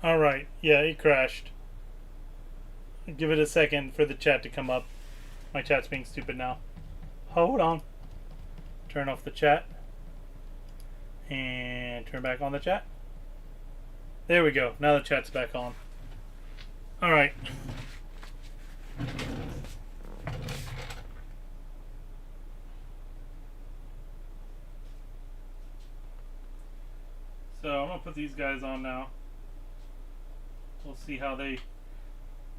Alright, yeah, it crashed. Give it a second for the chat to come up. My chat's being stupid now. Hold on. Turn off the chat. And turn back on the chat. There we go. Now the chat's back on. Alright. So I'm going to put these guys on now. We'll see how they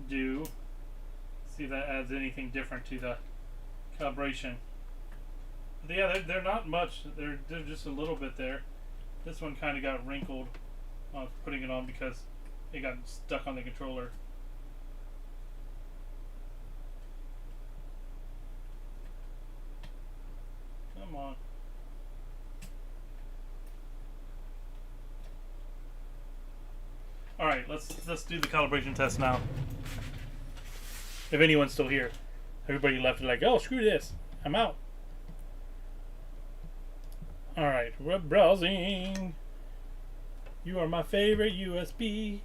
do. See if that adds anything different to the calibration. But yeah, they're not much. They're just a little bit there. This one kind of got wrinkled while I was putting it on because it got stuck on the controller. Come on. All right, let's do the calibration test now. If anyone's still here, everybody left it like, oh, screw this, I'm out. All right, web browsing. You are my favorite USB.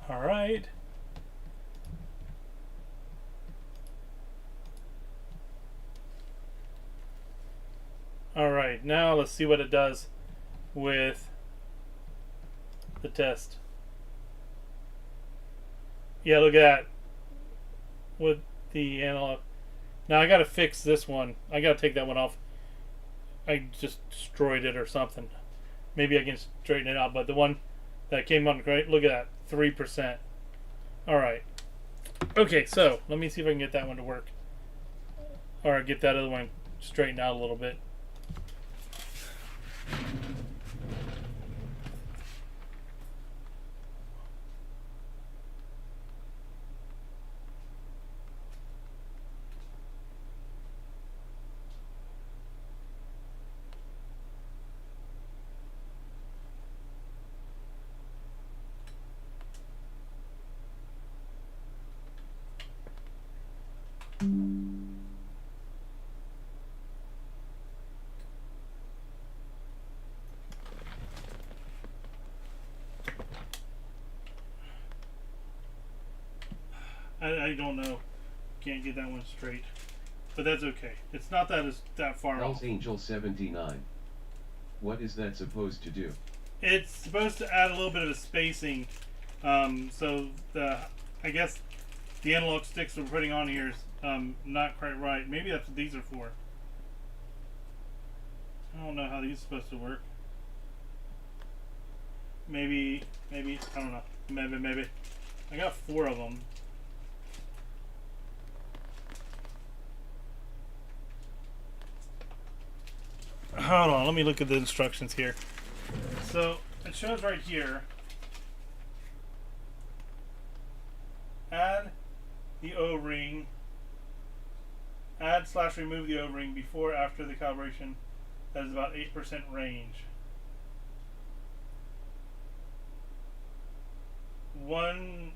All right. Alright, now let's see what it does with the test. Yeah, look at that. With the analog. Now I gotta fix this one. I gotta take that one off. I just destroyed it or something. Maybe I can straighten it out, but the one that came on great, look at that. 3%. Alright. Okay, so let me see if I can get that one to work. Or get that other one straightened out a little bit. I don't know. Can't get that one straight. But that's okay. It's not that far off. Hell's Angel 79. What is that supposed to do? It's supposed to add a little bit of a spacing. So I guess the analog sticks we're putting on here is not quite right. Maybe that's what these are for. I don't know how these are supposed to work. Maybe, I don't know. Maybe. I got 4 of them. Hold on, let me look at the instructions here. So, it shows right here, add the O-ring, add/remove the O-ring before after the calibration. That is about 8% range. 1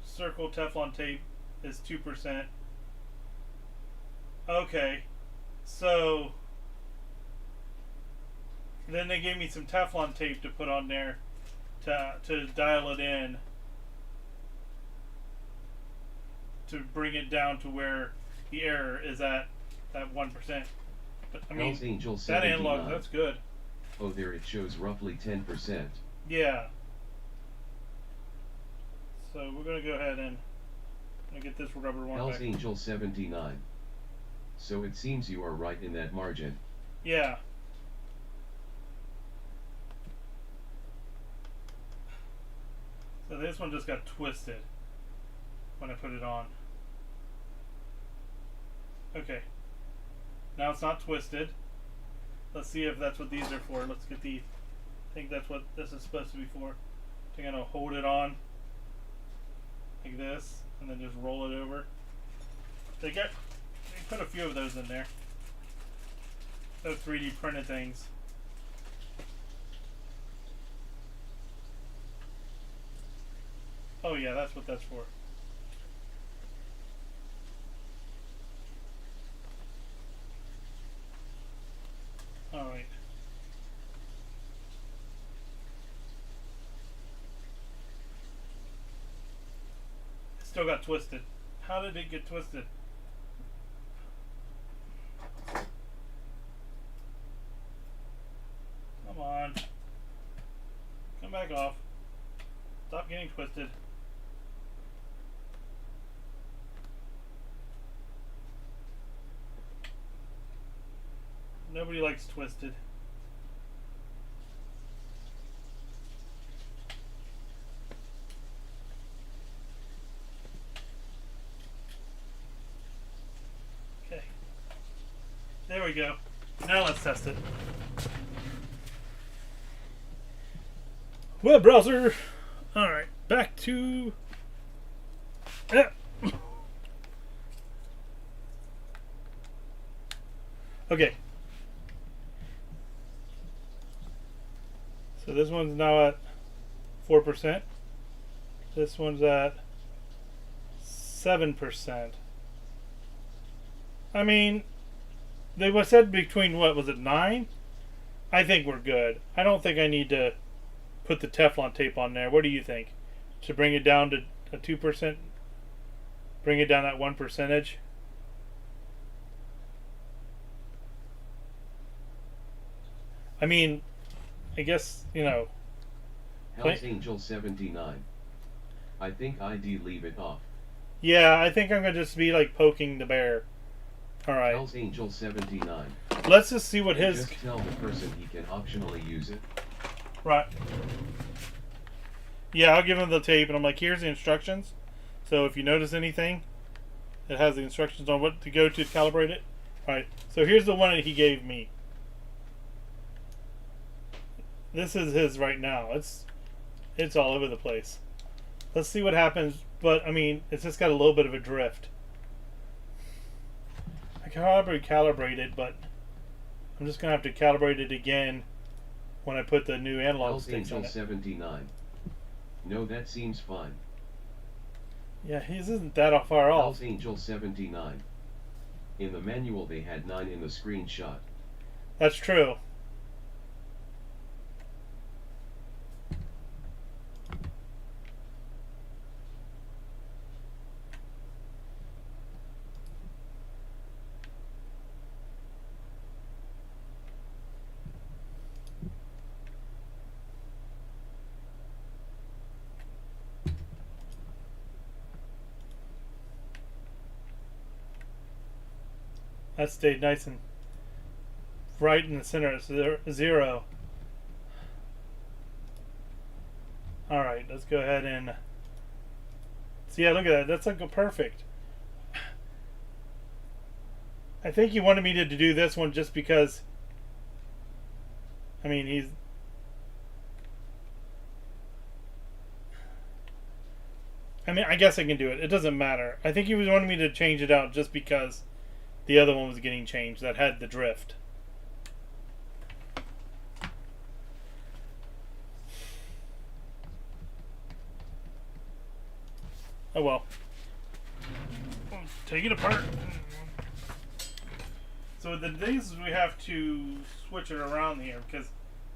circle Teflon tape is 2%. Okay, so then they gave me some Teflon tape to put on there to dial it in, to bring it down to where the error is at that 1%. But I mean, Angel that analog, that's good. Oh, there it shows roughly 10%. Yeah. So we're gonna go ahead and get this rubber one Hell's back. Angel 79. So it seems you are right in that margin. Yeah. So this one just got twisted when I put it on. Okay. Now it's not twisted. Let's see if that's what these are for. Let's get the... I think that's what this is supposed to be for. I'm going to hold it on like this and then just roll it over. They put a few of those in there. Those 3D printed things. Oh yeah, that's what that's for. still got twisted. How did it get twisted? Come on. Come back off. Stop getting twisted. Nobody likes twisted. Okay. There we go. Now let's test it. Web browser. Alright, back to... Okay. So this one's now at 4%. This one's at 7%. I mean, they was said between, what was it, 9? I think we're good. I don't think I need to put the Teflon tape on there. What do you think? To bring it down to a 2%? Bring it down that 1%? I mean, I guess, you know. Hell's Angel 79. I think I'd leave it off. Yeah, I think I'm going to just be like poking the bear. Alright. Hell's Angel 79. Let's just see what his... Just tell the person he can optionally use it. Right. Yeah, I'll give him the tape and I'm like, here's the instructions. So if you notice anything, it has the instructions on what to go to calibrate it. Alright, so here's the one that he gave me. This is his right now. It's all over the place. Let's see what happens. But, I mean, it's just got a little bit of a drift. I can probably calibrate it, but I'm just going to have to calibrate it again when I put the new analog Hell's sticks on Angel it. 79. No, that seems fine. Yeah, his isn't that far off. Hell's Angel 79. In the manual they had 9 in the screenshot. That's true. That stayed nice and right in the center at 0. Alright, let's go ahead and... See, yeah, look at that. That's like a perfect. I think he wanted me to do this one just because... I mean, he's... I mean, I guess I can do it. It doesn't matter. I think he was wanting me to change it out just because the other one was getting changed that had the drift. Oh well. Take it apart. So these we have to switch it around here because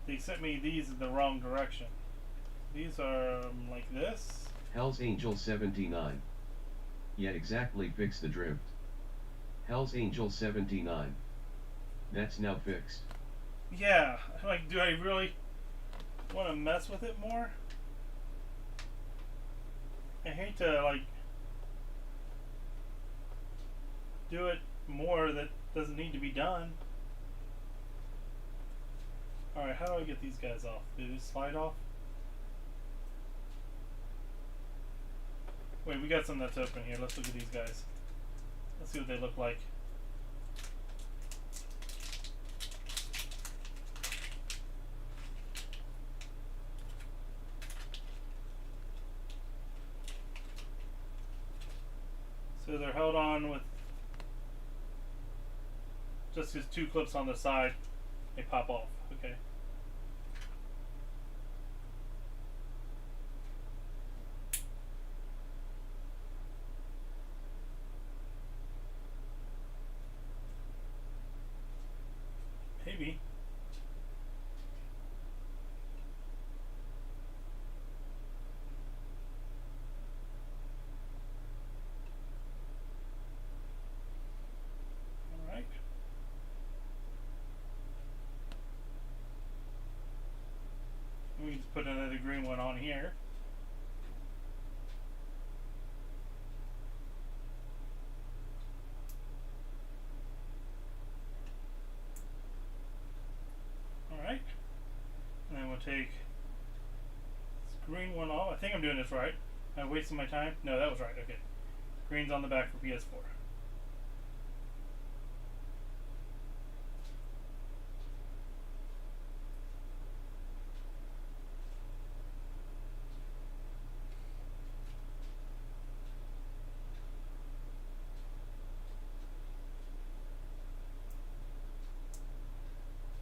they sent me these in the wrong direction. These are like this. Hell's Angel 79. Yeah, exactly, fix the drift. Hell's Angel 79. That's now fixed. Yeah, like, do I really want to mess with it more? I hate to, like, do it more that doesn't need to be done. Alright, how do I get these guys off? Do they slide off? Wait, we got some that's open here. Let's look at these guys. Let's see what they look like. So they're held on with just his 2 clips on the side. They pop off. Okay. Maybe. put another green one on here. Alright. And then we'll take this green one off. I think I'm doing this right. Am I wasting my time? No, that was right. Okay. Green's on the back for PS4.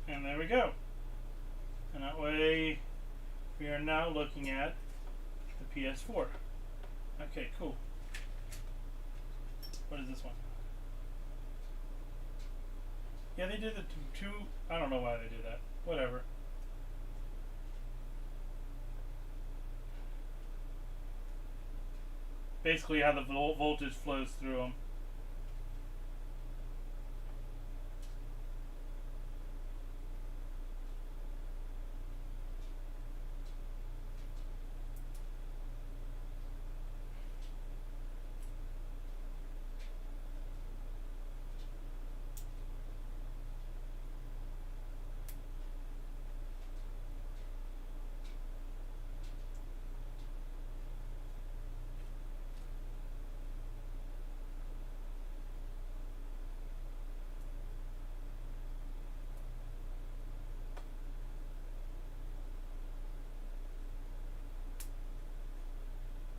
And there we go. And that way we are now looking at the PS4. Okay, cool. What is this one? Yeah, they did the two. I don't know why they did that. Whatever. Basically, how the voltage flows through them.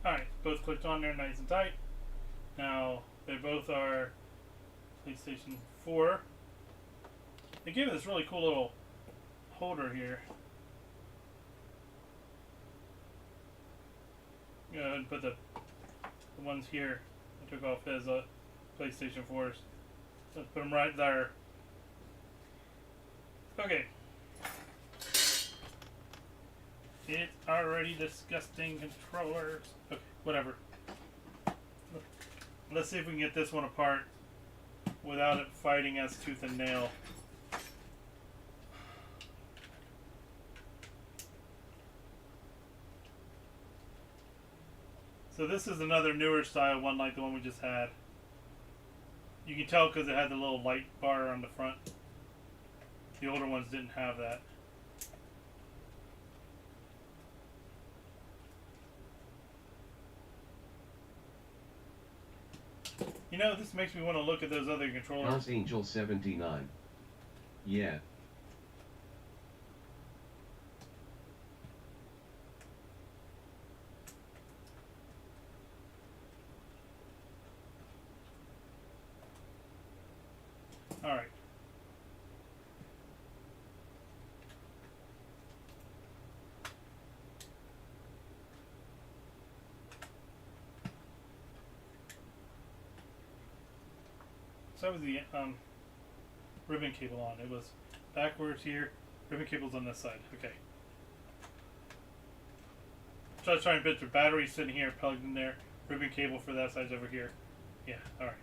Alright, both clicked on there nice and tight. Now, they both are PlayStation 4. They gave it this really cool little holder here. Go ahead and put the ones here. I took off his PlayStation 4s. Let's put them right there. Okay. It's already disgusting controllers. Okay, whatever. Let's see if we can get this one apart without it fighting us tooth and nail. So this is another newer style one like the one we just had. You can tell because it had the little light bar on the front. The older ones didn't have that. You know, this makes me want to look at those other controllers. House Angel 79. Yeah. Alright. So that was the ribbon cable on. It was backwards here. Ribbon cable's on this side. Okay. So I was trying to picture battery sitting here plugged in there. Ribbon cable for that side's over here. Yeah, alright.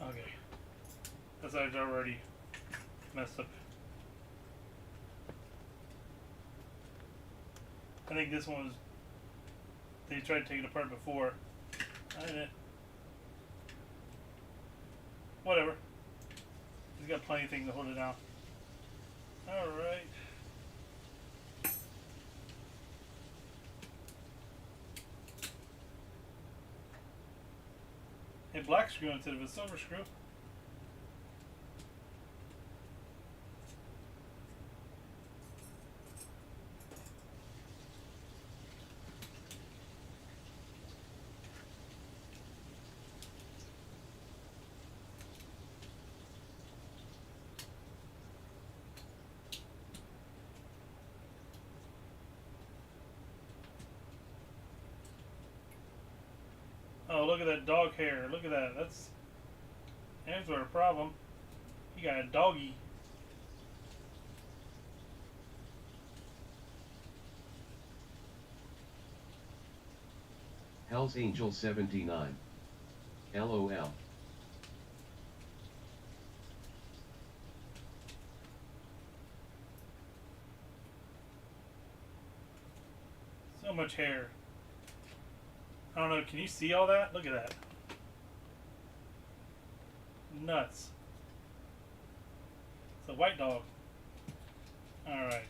Okay. That side's already messed up. I think this one was. They tried to take it apart before. I didn't. Whatever. He's got plenty of things to hold it down. Alright. A black screw instead of a silver screw. Oh, look at that dog hair. Look at that. That's our problem. You got a doggy. Hell's Angel 79. LOL. So much hair. I don't know, can you see all that? Look at that. Nuts. It's a white dog. Alright.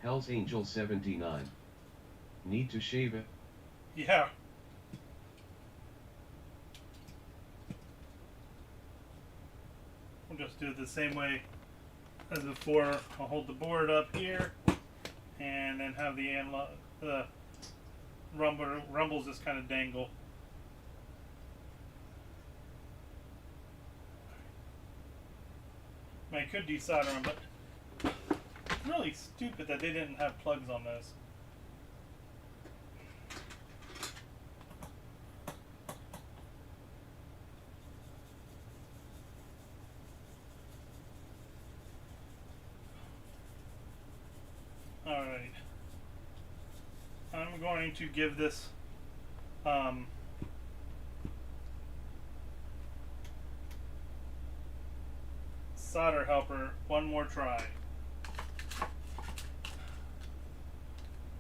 Hell's Angel 79. Need to shave it? Yeah. We'll just do it the same way as before. I'll hold the board up here and then have the rumbles just kind of dangle. I could desolder them, but it's really stupid that they didn't have plugs on those. Alright. I'm going to give this solder helper one more try.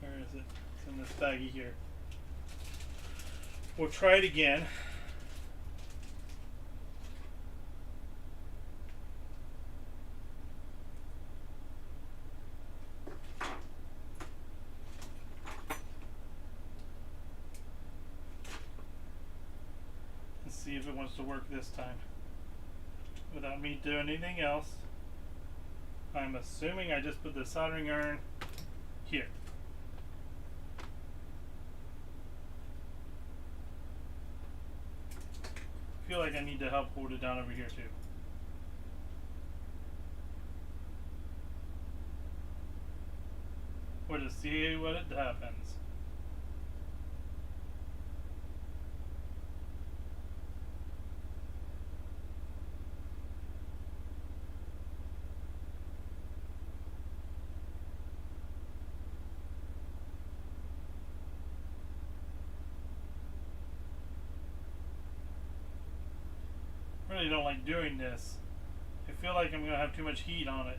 Where is it? It's in this baggie here. We'll try it again. Let's see if it wants to work this time. Without me doing anything else. I'm assuming I just put the soldering iron here. I feel like I need to help hold it down over here too. We'll just see what it happens. I really don't like doing this. I feel like I'm going to have too much heat on it.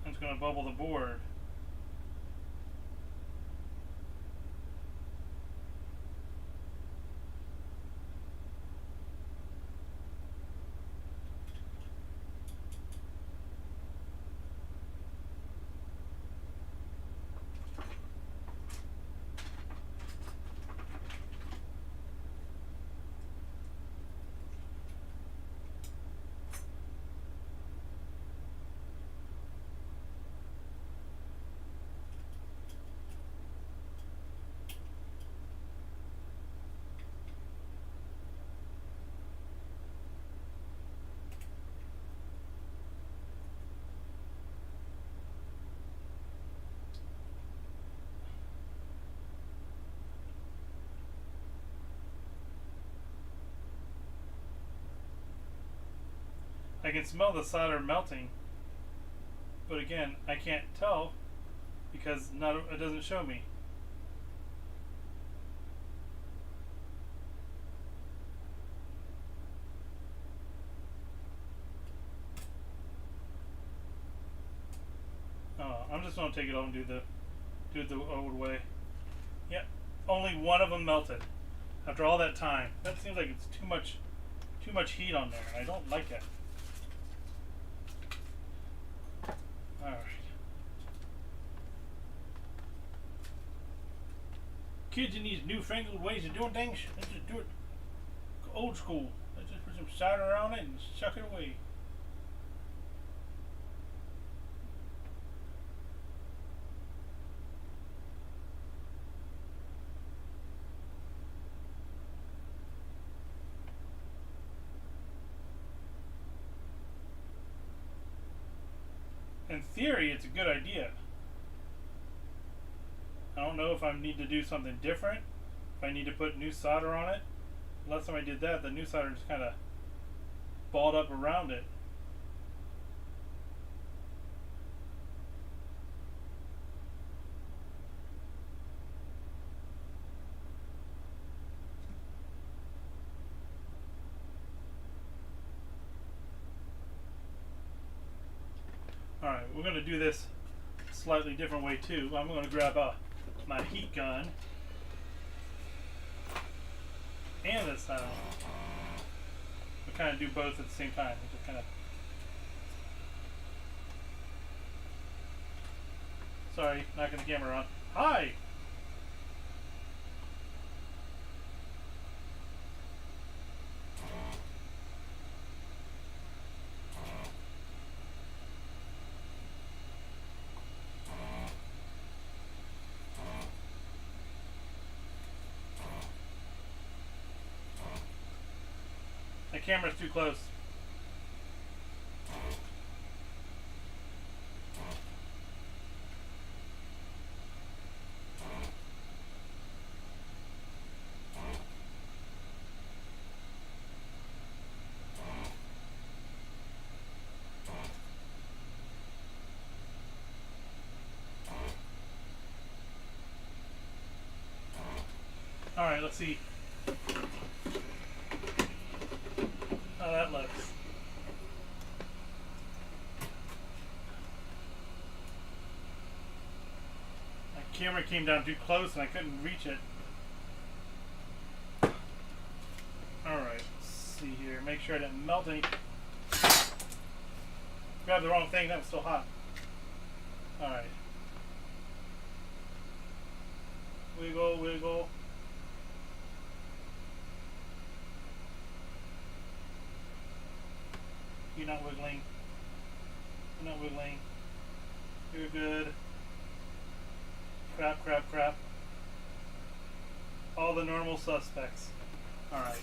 It's going to bubble the board. I can smell the solder melting, but again, I can't tell because it doesn't show me. I'm just gonna take it off and do it the old way. Yep. Only one of them melted. After all that time. That seems like it's too much heat on there. I don't like it. Alright. Kids in these newfangled ways of doing things, let's just do it old school. Let's just put some cider on it and suck it away. In theory, it's a good idea. I don't know if I need to do something different. If I need to put new solder on it. Last time I did that, the new solder just kind of balled up around it. Alright, we're going to do this a slightly different way too. I'm going to grab my heat gun and this we'll kind of do both at the same time. Just kind of. Sorry, knocking the camera on. Hi! The camera's too close. Alright, let's see how that looks. My camera came down too close and I couldn't reach it. Alright, let's see here. Make sure I didn't melt any. Grabbed the wrong thing, that was still hot. Alright. Wiggle, wiggle. You're not wiggling. You're not wiggling. You're good. Crap, crap, crap. All the normal suspects. Alright.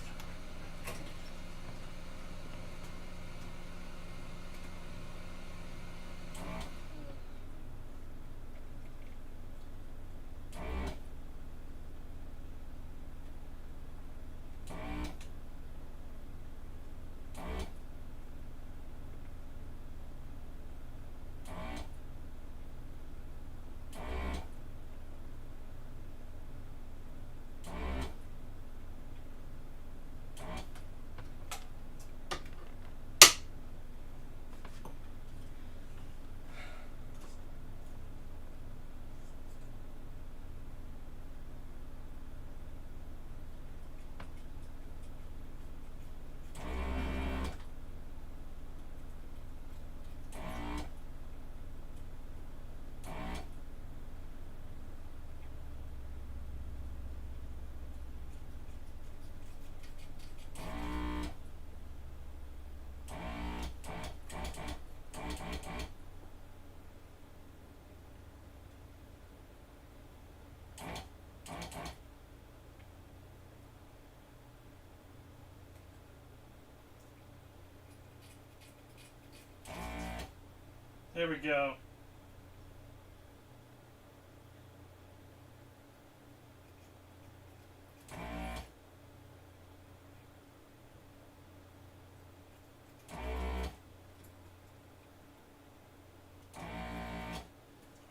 There we go.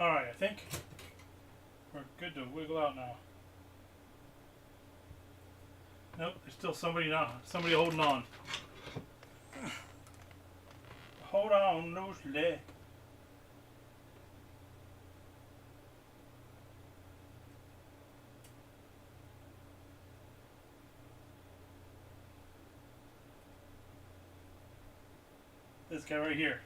Alright, I think we're good to wiggle out now. Nope, there's still somebody holding on. Hold on loosely. This guy right here.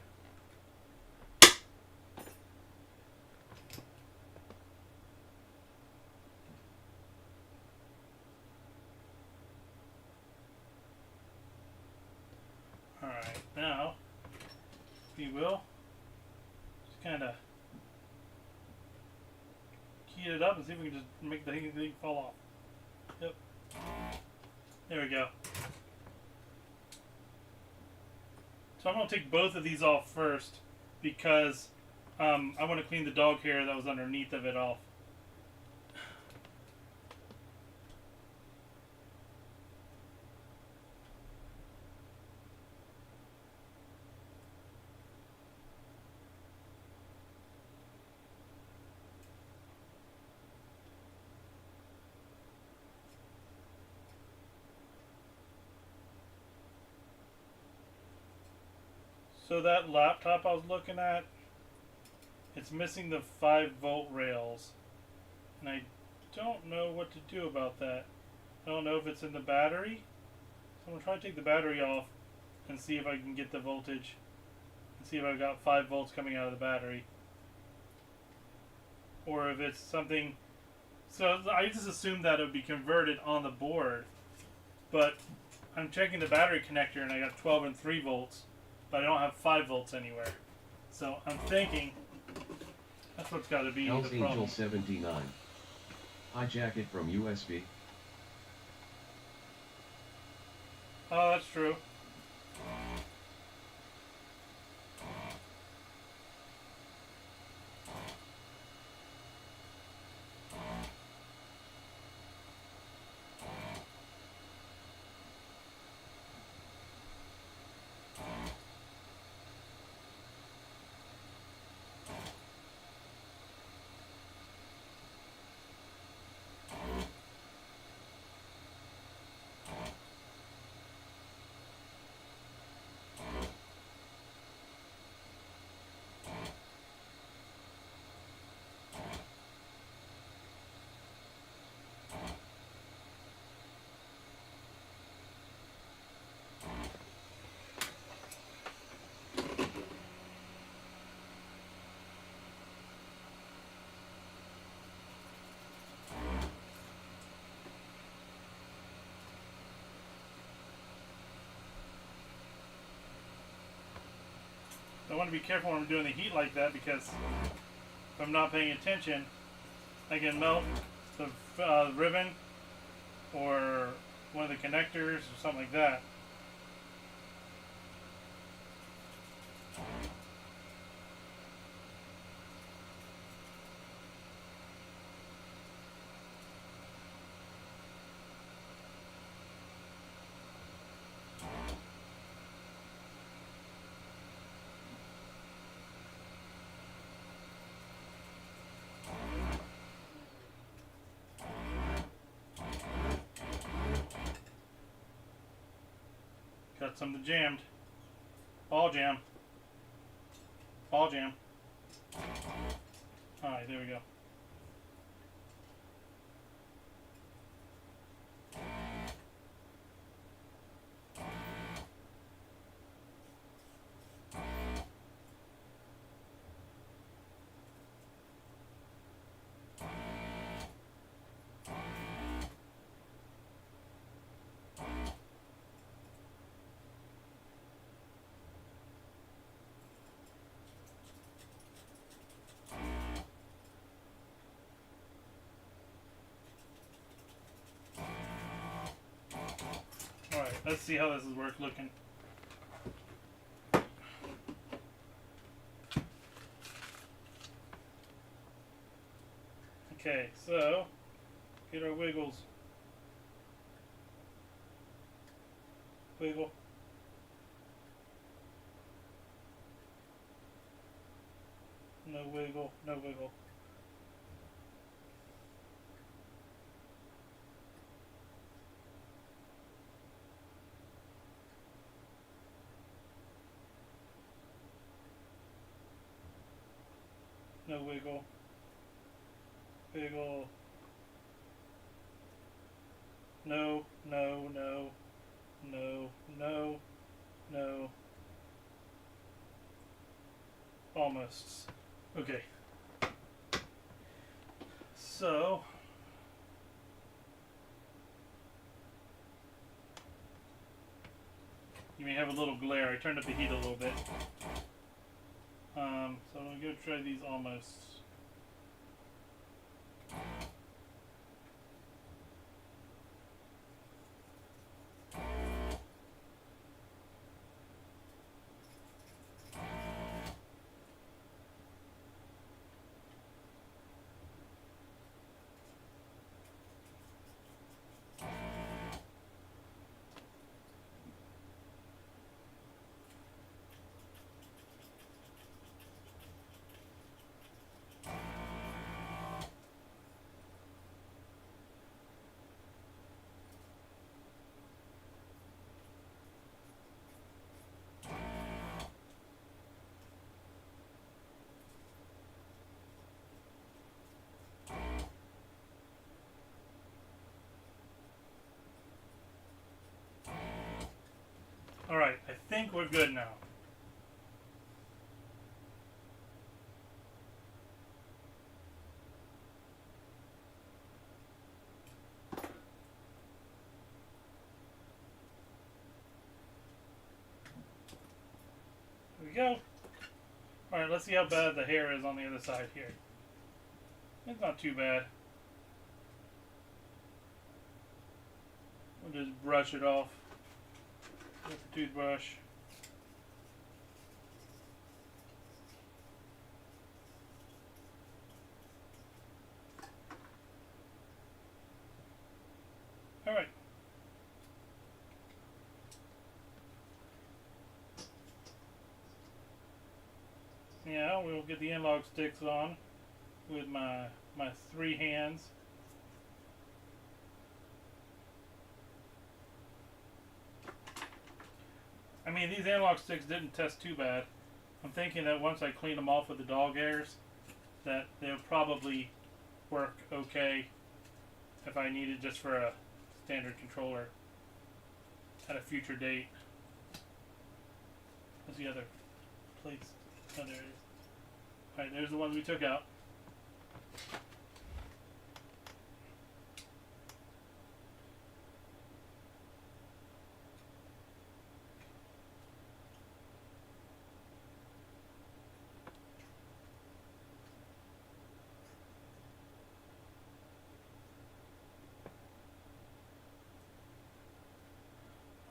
Alright, now, if you will, just kind of key it up and see if we can just make the thing fall off. Yep. There we go. So I'm going to take both of these off first because I want to clean the dog hair that was underneath of it off. So that laptop I was looking at, it's missing the 5-volt rails. And I don't know what to do about that. I don't know if it's in the battery. So I'm going to try to take the battery off and see if I can get the voltage. And see if I've got 5 volts coming out of the battery. Or if it's something... So I just assumed that it would be converted on the board. But I'm checking the battery connector and I got 12 and 3 volts. But I don't have 5 volts anywhere. So I'm thinking that's what's got to be Hell's the problem. Angel 79. Hijack it from USB. Oh, that's true. I want to be careful when I'm doing the heat like that because if I'm not paying attention, I can melt the ribbon or one of the connectors or something like that. Got something jammed. Ball jam. Ball jam. Alright, there we go. Alright, let's see how this is looking. Okay, so get our wiggles. Wiggle. No wiggle, no wiggle. No wiggle. Wiggle. No, no, no, no, no, no, almost. Okay. So you may have a little glare. I turned up the heat a little bit. So I'm gonna go try these almost. Alright, I think we're good now. Here we go. Alright, let's see how bad the hair is on the other side here. It's not too bad. We'll just brush it off with the toothbrush. Alright. Yeah, we'll get the analog sticks on with my 3 hands. I mean, these analog sticks didn't test too bad. I'm thinking that once I clean them off with the dog hairs, that they'll probably work okay if I need it just for a standard controller at a future date. What's the other place? Oh, there it is. Alright, there's the ones we took out.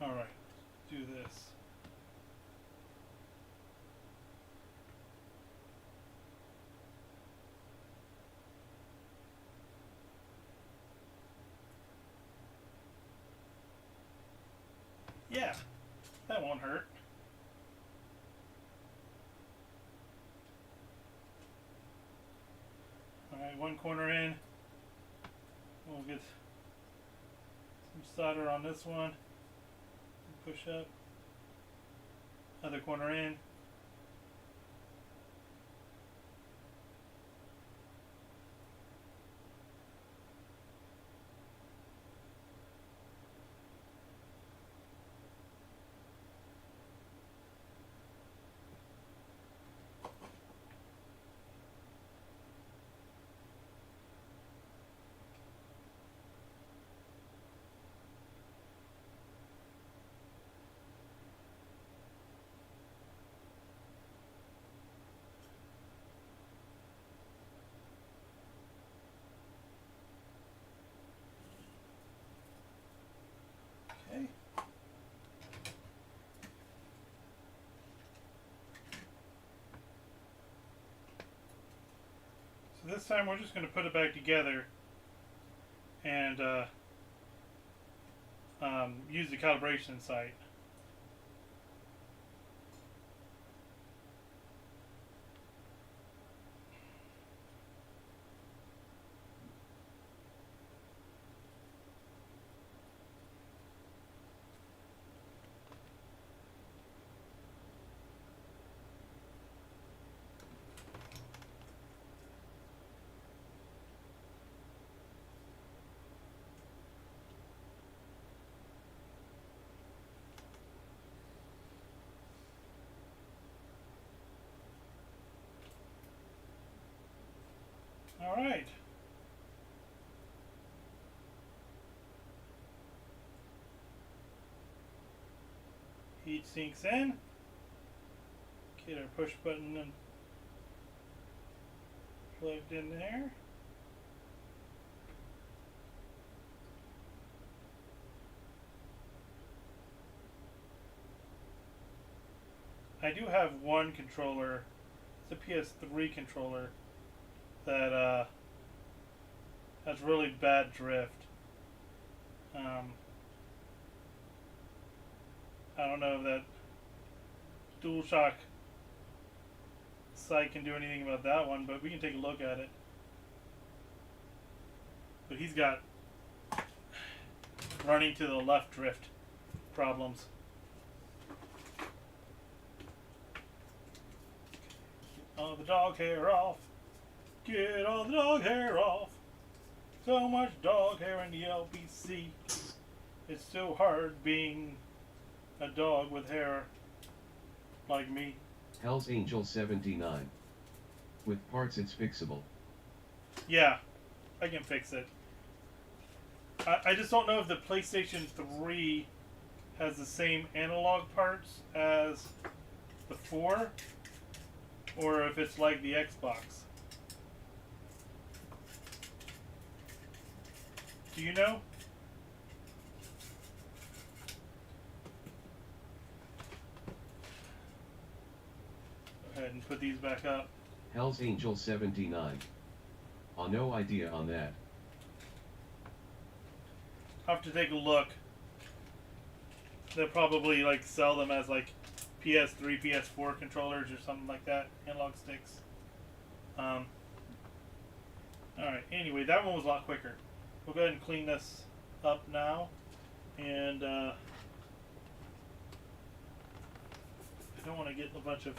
Alright, do this. Yeah, that won't hurt. Alright, one corner in. We'll get some solder on this one. Push up. Other corner in. Okay. So this time we're just going to put it back together and use the calibration site. All right. Heat sinks in. Get our push button and plugged in there. I do have one controller. It's a PS3 controller that has really bad drift. I don't know if that DualShock site can do anything about that one, but we can take a look at it. But he's got running to the left drift problems. Get all the dog hair off. Get all the dog hair off. So much dog hair in the LBC. It's so hard being a dog with hair like me. Hell's Angel 79. With parts it's fixable. Yeah, I can fix it. I just don't know if the PlayStation 3 has the same analog parts as the 4, or if it's like the Xbox. Do you know? Go ahead and put these back up. Hell's Angel 79. No idea on that. I'll have to take a look. They'll probably like sell them as like PS3, PS4 controllers or something like that, analog sticks. Alright, anyway, that one was a lot quicker. We'll go ahead and clean this up now. And I don't want to get a bunch of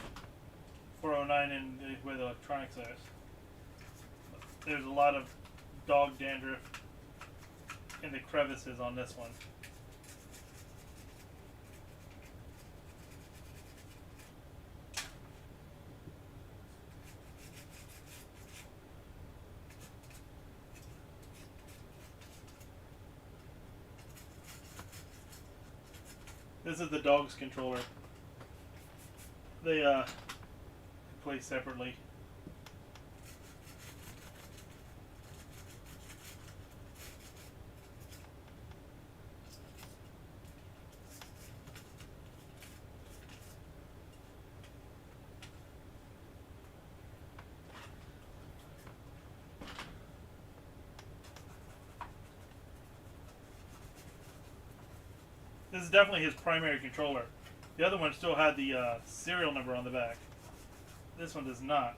409 in where the electronics are. There's a lot of dog dandruff in the crevices on this one. This is the dog's controller. They play separately. This is definitely his primary controller. The other one still had the serial number on the back. This one does not.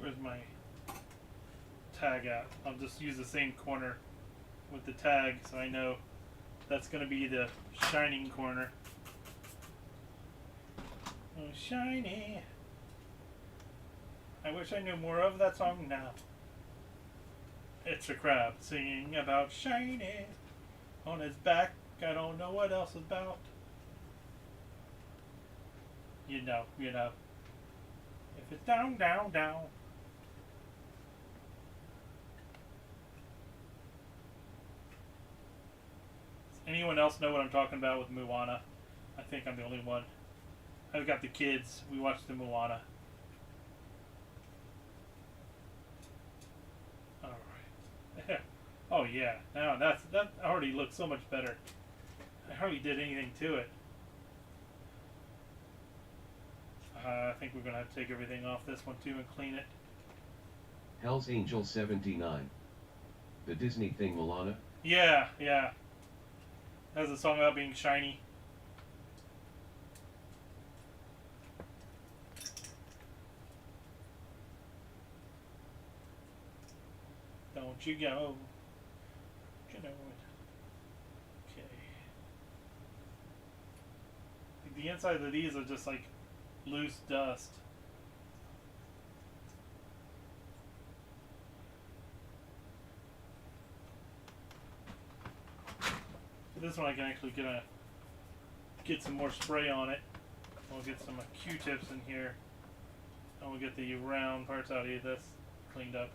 Where's my tag at? I'll just use the same corner with the tag so I know that's going to be the shining corner. Oh, shiny. I wish I knew more of that song now. It's a crab singing about shiny on his back. I don't know what else is about. You know. If it's down, down, down. Anyone else know what I'm talking about with Moana? I think I'm the only one. I've got the kids. We watched the Moana. Alright. Oh yeah. Now that already looks so much better. I hardly did anything to it. I think we're going to have to take everything off this one too and clean it. Hell's Angel 79. The Disney thing, Moana? Yeah. Has a song about being shiny. Don't you go. You know it. Okay. The inside of these are just like loose dust. This one I can actually get some more spray on it. We'll get some Q-tips in here. And we'll get the round parts out of this cleaned up.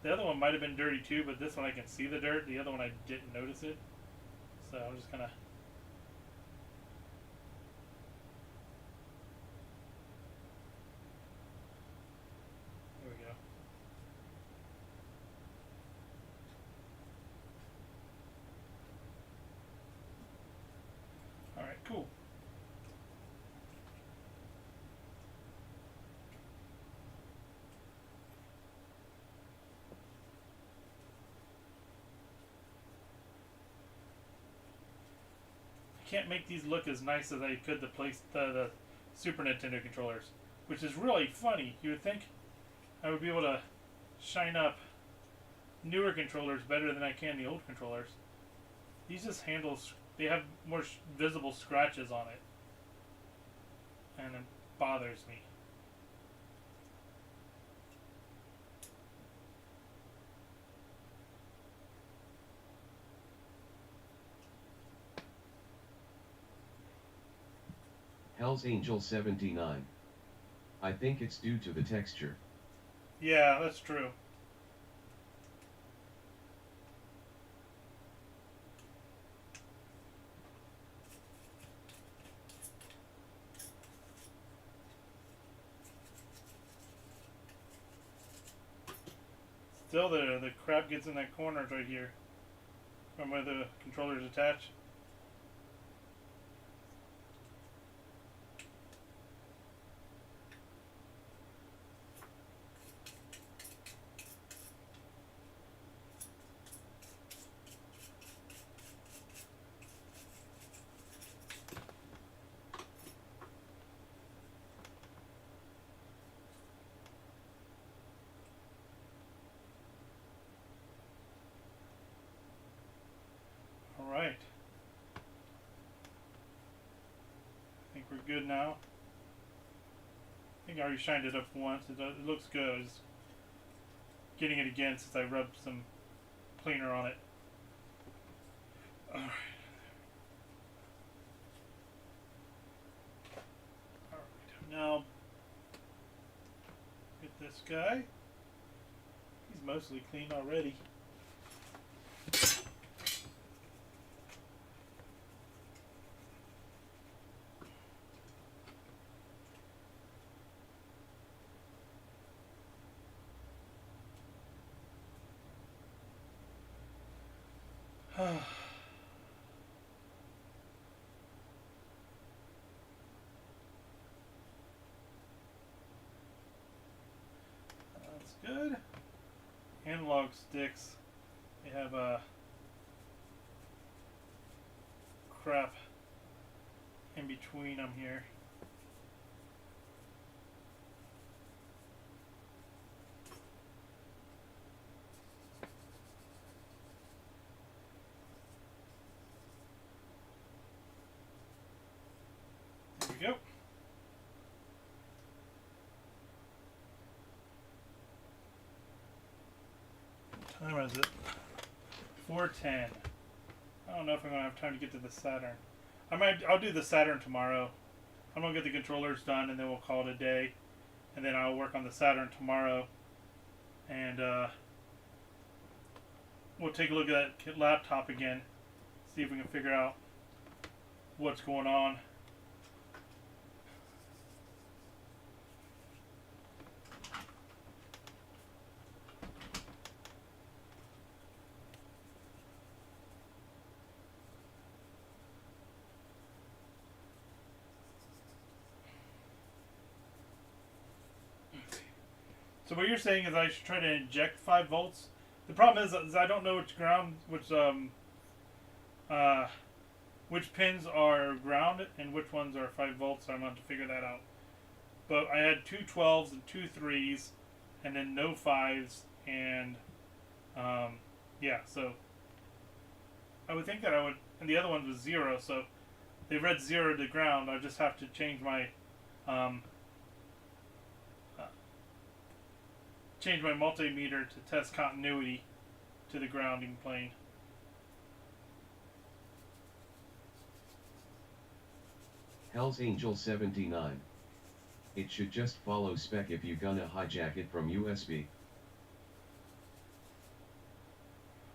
The other one might have been dirty too, but this one I can see the dirt. The other one I didn't notice it. So I'm just gonna there we go. Alright, cool. I can't make these look as nice as I could the Super Nintendo controllers, which is really funny. You would think I would be able to shine up newer controllers better than I can the old controllers. These just handles, they have more visible scratches on it, and it bothers me. Hell's Angel 79. I think it's due to the texture. Yeah, that's true. Still, the crap gets in that corner right here from where the controller's attached. Alright. I think we're good now. I think I already shined it up once. It looks good. I was just getting it again since I rubbed some cleaner on it. Alright. Alright. Now, get this guy. He's mostly clean already. That's good. Analog sticks, they have crap in between them here. There we go. What time is it? 4:10. I don't know if I'm gonna have time to get to the Saturn. I'll do the Saturn tomorrow. I'm gonna get the controllers done and then we'll call it a day. And then I'll work on the Saturn tomorrow. And we'll take a look at that laptop again. See if we can figure out what's going on. So what you're saying is I should try to inject 5 volts. The problem is I don't know which pins are ground and which ones are 5 volts. So I'm going to have to figure that out. But I had 2 12s and 2 3s, and then no fives, and yeah. So I would think that I would, and the other one was zero. So they read zero to the ground. I just have to um, uh, change my multimeter to test continuity to the grounding plane. Hell's Angel 79. It should just follow spec if you gonna hijack it from USB.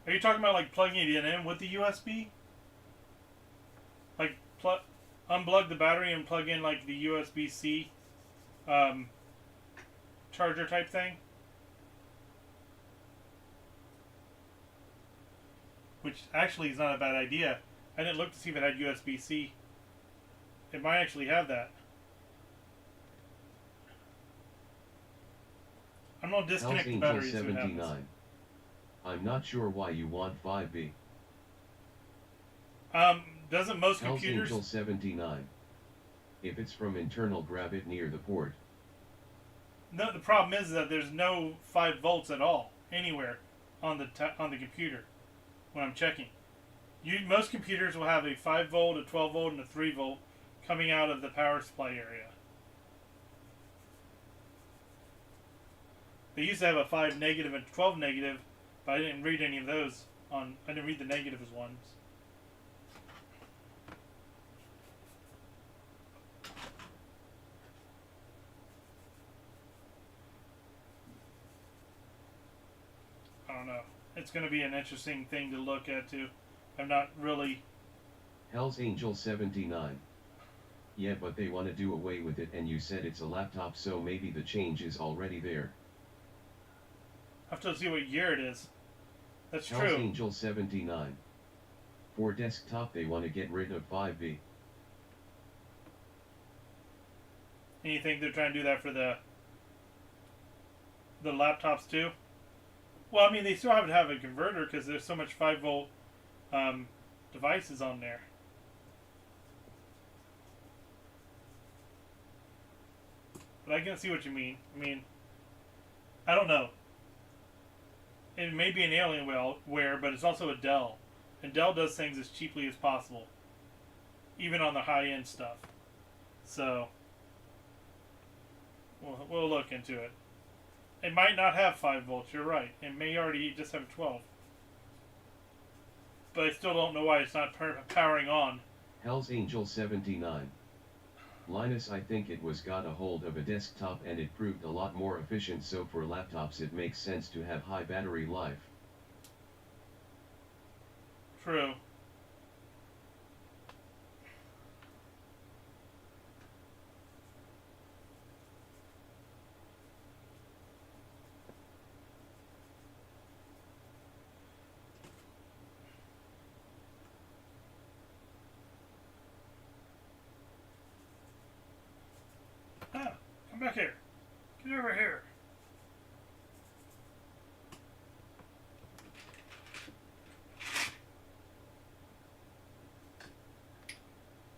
Are you talking about like plugging it in with the USB? Like unplug the battery and plug in like the USB C um, charger type thing? Which actually is not a bad idea. I didn't look to see if it had USB C. It might actually have that. I'm gonna disconnect the battery and see what happens. I'm not sure why you want 5B. Doesn't most Hell's computers? Angel 79. If it's from internal, grab it near the port. No, the problem is that there's no 5 volts at all anywhere on the computer when I'm checking. Most computers will have a 5 volt, a 12 volt, and a 3 volt coming out of the power supply area. They used to have a 5 negative and 12 negative, but I didn't read any of those I didn't read the negatives ones. I don't know. It's going to be an interesting thing to look at too. I'm not really. Hell's Angel 79. Yeah, but they want to do away with it, and you said it's a laptop, so maybe the change is already there. I have to see what year it is. That's Hell's true. Angel 79. For desktop, they want to get rid of 5B. And you think they're trying to do that for the laptops too? Well, I mean, they still have to have a converter because there's so much 5 volt devices on there. But I can see what you mean. I mean, I don't know. It may be an Alienware, but it's also a Dell. And Dell does things as cheaply as possible. Even on the high-end stuff. So, we'll look into it. It might not have 5 volts, you're right. It may already just have 12. But I still don't know why it's not powering on. Hell's Angel 79. Linus, I think it was got a hold of a desktop and it proved a lot more efficient, so for laptops it makes sense to have high battery life. True. Ah, come back here. Get over here.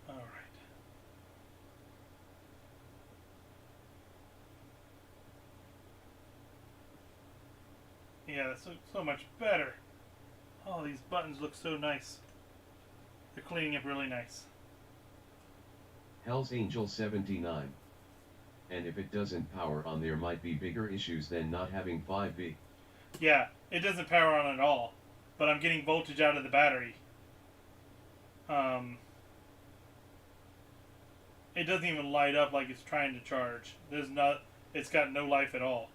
All right. Yeah, that's so much better. Oh, these buttons look so nice. They're cleaning up really nice. Hell's Angel 79. And if it doesn't power on, there might be bigger issues than not having 5B. Yeah, it doesn't power on at all, but I'm getting voltage out of the battery. It doesn't even light up like it's trying to charge. It's got no life at all.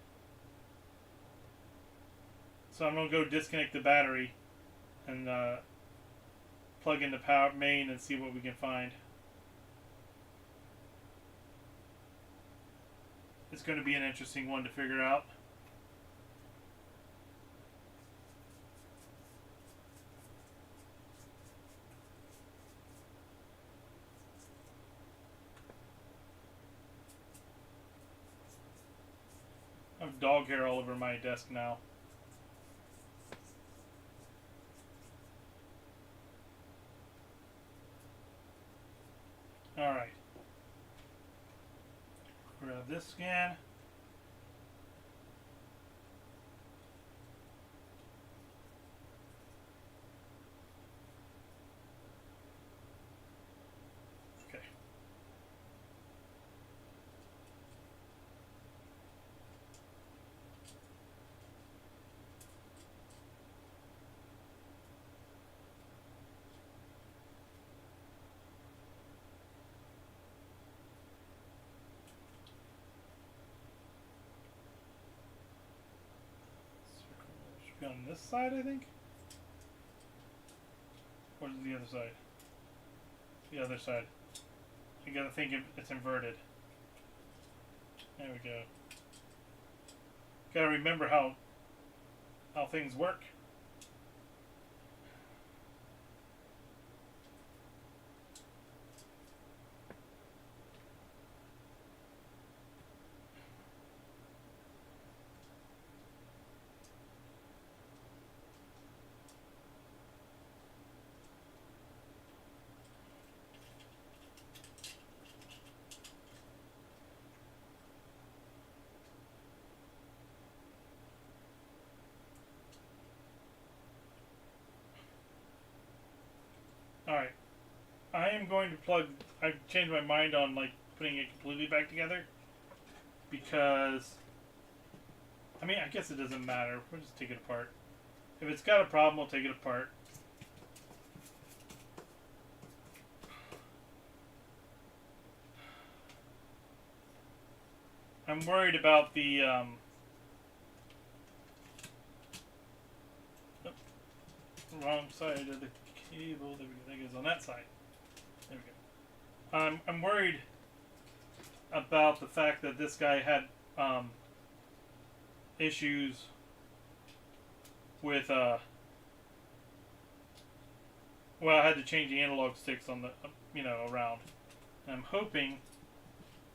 So I'm gonna go disconnect the battery and plug in the power main and see what we can find. It's going to be an interesting one to figure out. I have dog hair all over my desk now. Alright. Grab this scan. this side, I think? Or is it the other side? The other side. You gotta think it's inverted. There we go. Gotta remember how things work. Alright. I am going to plug... I've changed my mind on, like, putting it completely back together. Because... I mean, I guess it doesn't matter. We'll just take it apart. If it's got a problem, we'll take it apart. I'm worried about the... wrong side of the cable. There we go. That goes on that side. There we go. I'm worried about the fact that this guy had issues with well, I had to change the analog sticks on the around. And I'm hoping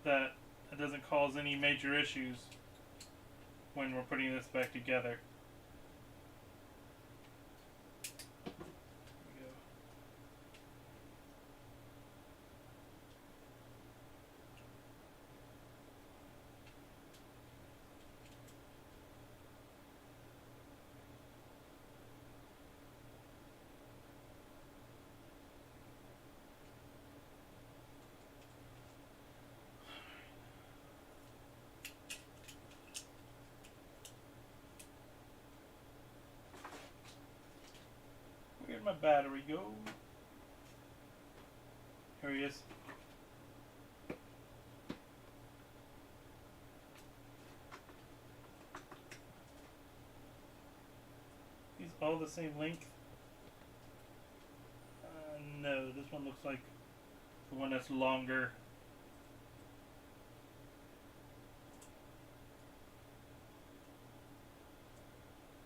that it doesn't cause any major issues when we're putting this back together. Where'd my battery go? Here he is. He's all the same length. No, this one looks like the one that's longer.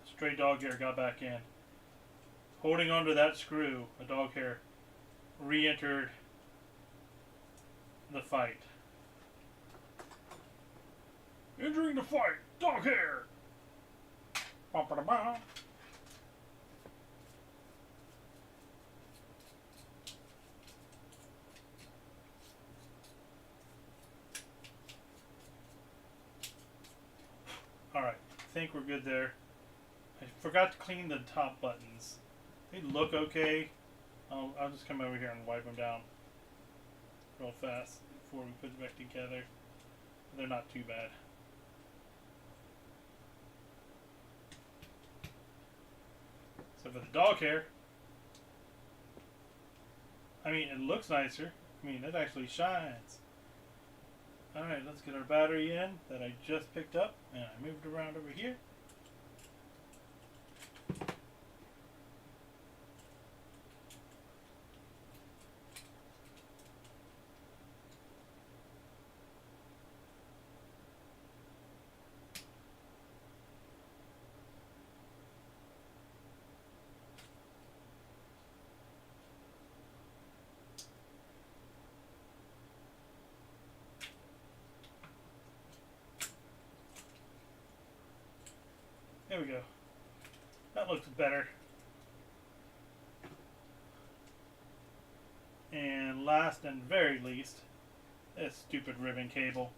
Stray dog hair got back in. Holding onto that screw, a dog hair re-entered the fight. Entering the fight, dog hair! Ba-ba-da-ba. Alright, I think we're good there. I forgot to clean the top buttons. They look okay. I'll just come over here and wipe them down real fast before we put it back together. They're not too bad. So for the dog hair, I mean, it looks nicer. I mean, it actually shines. Alright, let's get our battery in that I just picked up, and I moved around over here. There we go. That looks better. And last and very least, this stupid ribbon cable.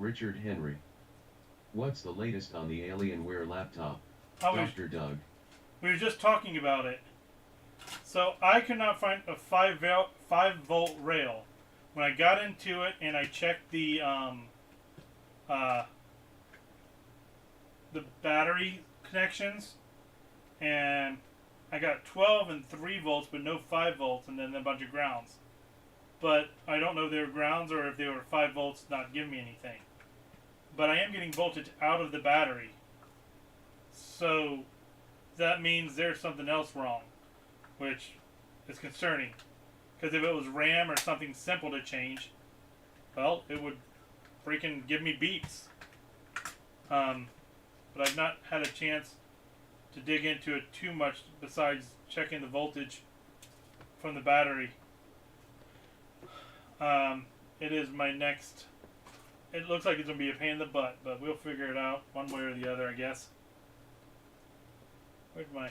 Richard Henry. What's the latest on the Alienware laptop? Oh, Dr. Doug. we were just talking about it. So I could not find a 5 volt rail. When I got into it and I checked the battery connections, and I got 12 and 3 volts, but no 5 volts, and then a bunch of grounds. But I don't know if they were grounds or if they were 5 volts not giving me anything. But I am getting voltage out of the battery. So that means there's something else wrong, which is concerning. Because if it was RAM or something simple to change, well, it would freaking give me beeps. But I've not had a chance to dig into it too much besides checking the voltage from the battery. It is my next. It looks like it's going to be a pain in the butt, but we'll figure it out one way or the other, I guess. Where's my...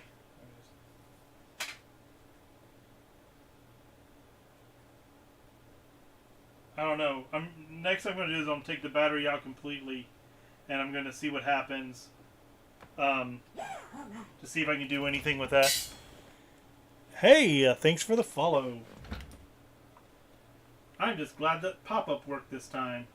I don't know. Next I'm going to do is I'm going to take the battery out completely, and I'm going to see what happens. To see if I can do anything with that. Hey, thanks for the follow. I'm just glad that pop-up worked this time.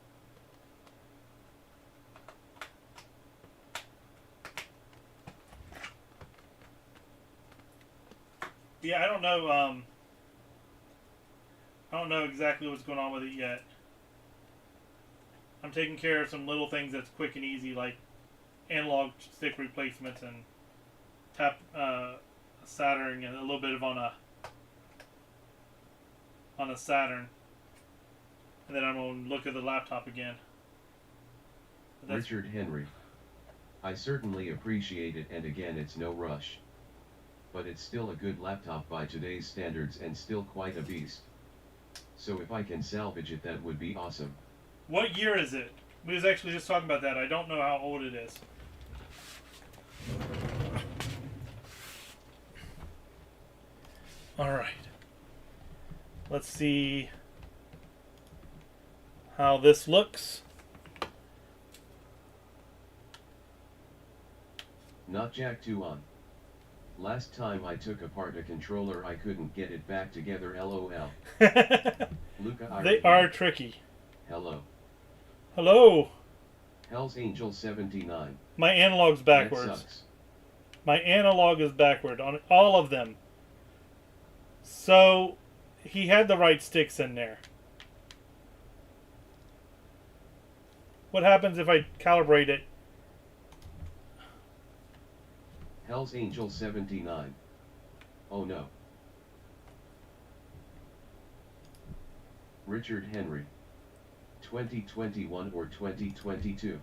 Yeah, I don't know. I don't know exactly what's going on with it yet. I'm taking care of some little things that's quick and easy, like analog stick replacements and Saturn and a little bit of on a Saturn, and then I'm gonna look at the laptop again. Richard Henry. I certainly appreciate it, and again, it's no rush. But it's still a good laptop by today's standards and still quite a beast. So if I can salvage it, that would be awesome. What year is it? We was actually just talking about that. I don't know how old it is. Alright. Let's see how this looks. Not Jack 2 on. Last time I took apart a controller, I couldn't get it back together, lol. Luca, they are tricky. Hello. Hello. Hell's Angel 79. My analog's backwards. That sucks. My analog is backward on all of them. So he had the right sticks in there. What happens if I calibrate it? Hell's Angel 79. Oh no. Richard Henry. 2021 or 2022?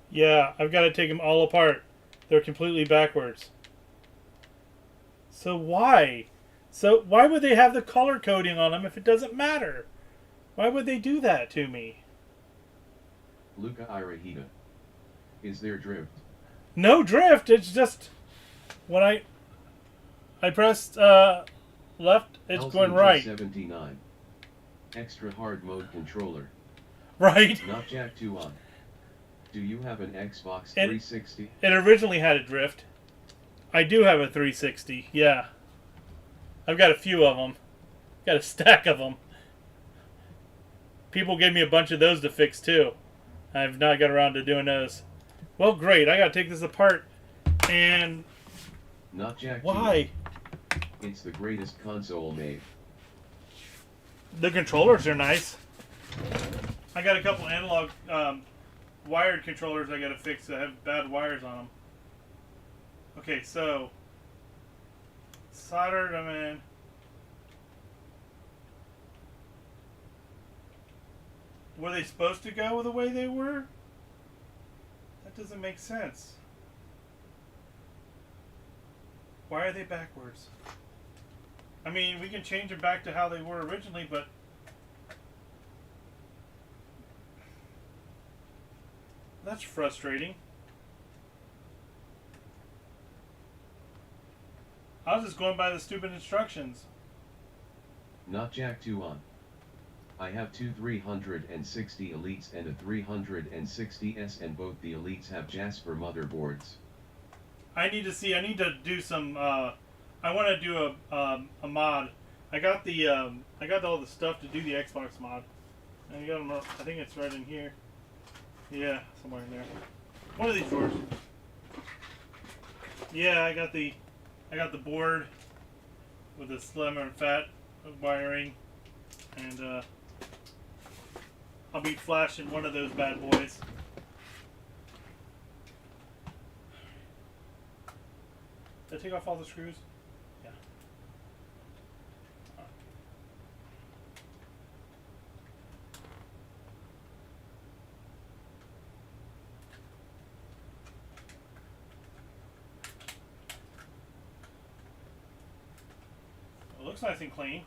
Yeah, I've got to take them all apart. They're completely backwards. So why? So why would they have the color coding on them if it doesn't matter? Why would they do that to me? Luca Irahita. Is there drift? No drift. It's just when I pressed left, it's Hell's going Angel right. 79. Extra hard mode controller. Right. Not Jack 2 on. Do you have an Xbox 360? It originally had a drift. I do have a 360. Yeah. I've got a few of them. Got a stack of them. People gave me a bunch of those to fix too. I've not got around to doing those. Well, great. I got to take this apart. And Not Jack 2. why? It's the greatest console made. The controllers are nice. I got a couple analog wired controllers I got to fix that have bad wires on them. Okay, so soldered them in. Were they supposed to go the way they were? That doesn't make sense. Why are they backwards? I mean, we can change them back to how they were originally, but that's frustrating. I was just going by the stupid instructions. Not Jack 2 on. I have two 360 Elites and a 360S, and both the Elites have Jasper motherboards. I need to do some. I want to do a mod. I got all the stuff to do the Xbox mod. And I got them. I think it's right in here. Yeah, somewhere in there. One of these drawers. Yeah, I got the board with the slim and fat wiring, and I'll be flashing one of those bad boys. Did I take off all the screws? Yeah. It looks nice and clean.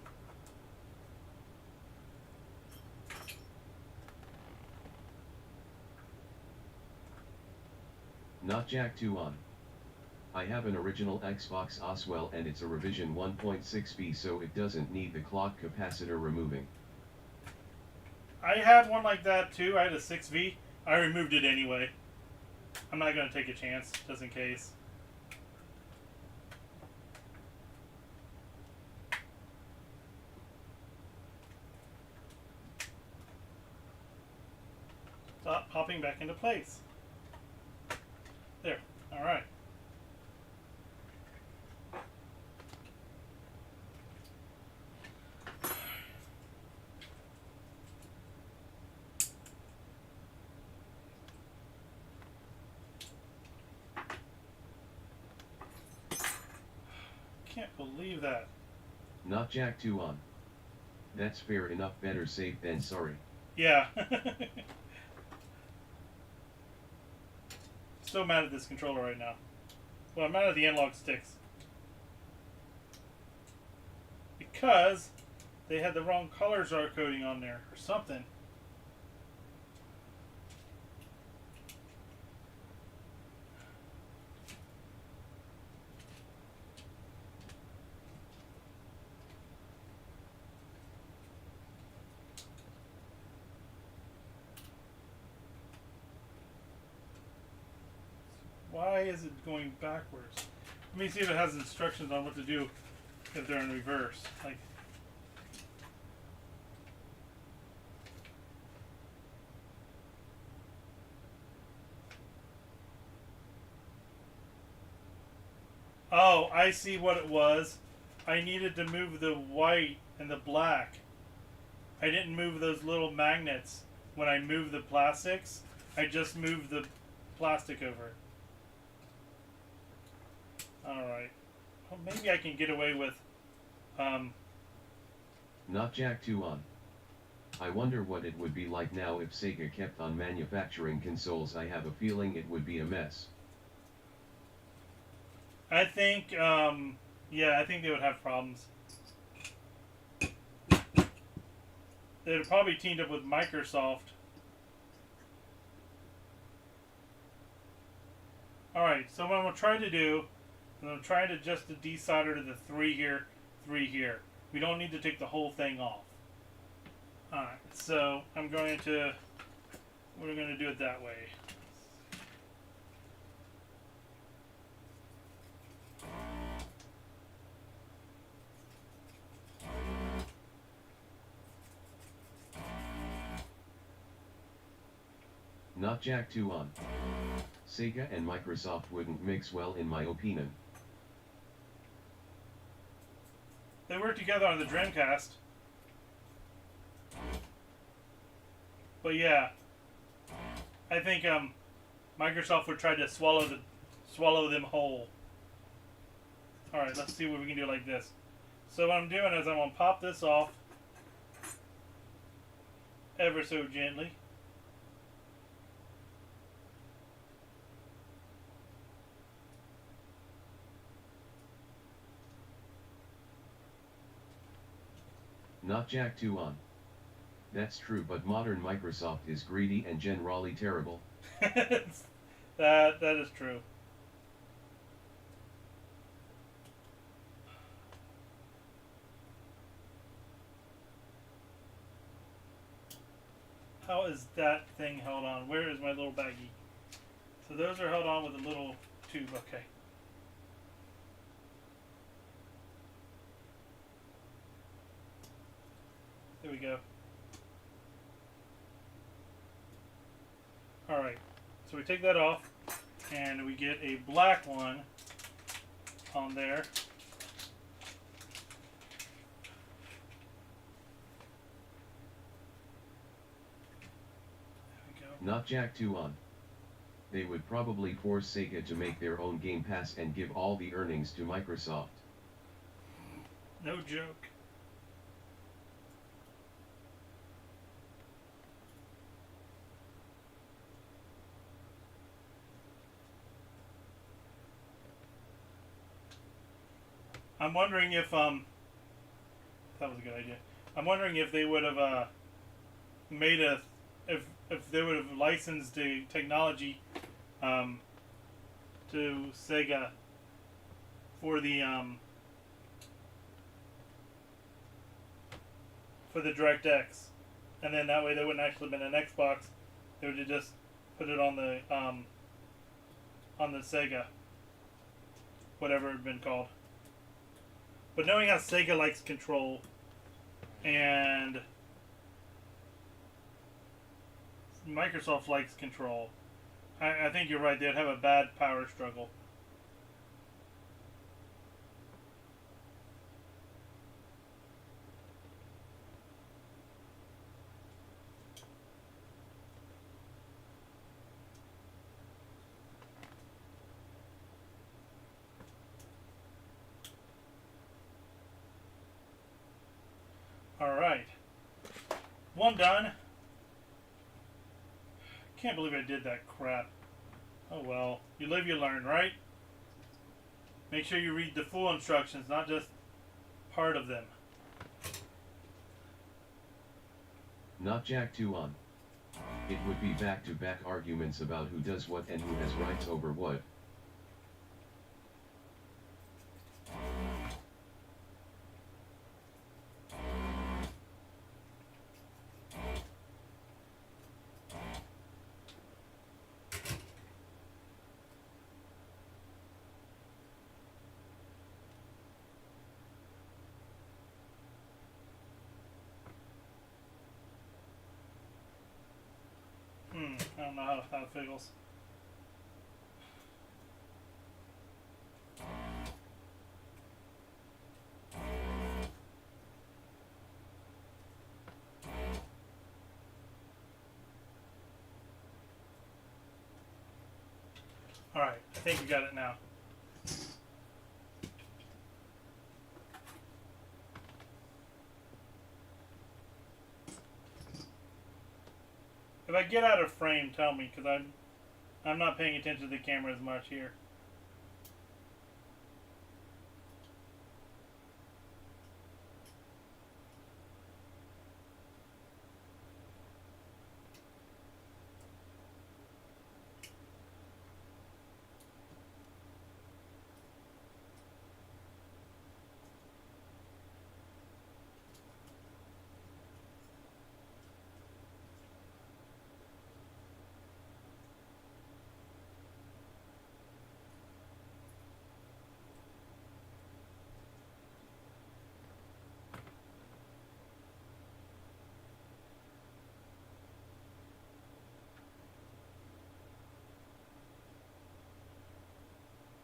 Not Jack 2 on. I have an original Xbox Oswell and it's a revision 1.6b, so it doesn't need the clock capacitor removing. I had one like that too. I had a 6V. I removed it anyway. I'm not going to take a chance, just in case. Stop popping back into place. There. Alright. Can't believe that. Not Jack 2 on. That's fair enough, better safe than sorry. Yeah. So mad at this controller right now. Well, I'm mad at the analog sticks. Because they had the wrong colors are coding on there or something. Why is it going backwards? Let me see if it has instructions on what to do if they're in reverse. Like, oh, I see what it was. I needed to move the white and the black. I didn't move those little magnets when I moved the plastics. I just moved the plastic over. Alright. Well, maybe I can get away with, Not Jack 2 on. I wonder what it would be like now if Sega kept on manufacturing consoles. I have a feeling it would be a mess. I think, yeah, I think they would have problems. They'd have probably teamed up with Microsoft. Alright, so what I'm going to try to do, I'm trying to adjust the desolder to the 3 here, 3 here. We don't need to take the whole thing off. Alright, so we're going to do it that way. Not Jack 2 on. Sega and Microsoft wouldn't mix well in my opinion. They worked together on the Dreamcast. But yeah, I think Microsoft would try to swallow them whole. All right, let's see what we can do like this. So what I'm doing is I'm gonna pop this off ever so gently. Not Jack 2 on. That's true, but modern Microsoft is greedy and generally terrible. that is true. How is that thing held on? Where is my little baggie? So those are held on with a little tube. Okay. There we go. Alright. So we take that off and we get a black one on there. Not Jack 2 on. They would probably force Sega to make their own Game Pass and give all the earnings to Microsoft. No joke. I'm wondering if that was a good idea. I'm wondering if they would have made a if they would have licensed the technology to Sega for the DirectX, and then that way they wouldn't actually been an Xbox. They would have just put it on the Sega, whatever it had been called. But knowing how Sega likes control, and Microsoft likes control, I think you're right. They'd have a bad power struggle. Alright. One done. Can't believe I did that crap. Oh well. You live, you learn, right? Make sure you read the full instructions, not just part of them. Not Jack 2 on. It would be back-to-back arguments about who does what and who has rights over what. I don't know how it feels. Alright, I think we got it now. If I get out of frame, tell me, because I'm not paying attention to the camera as much here.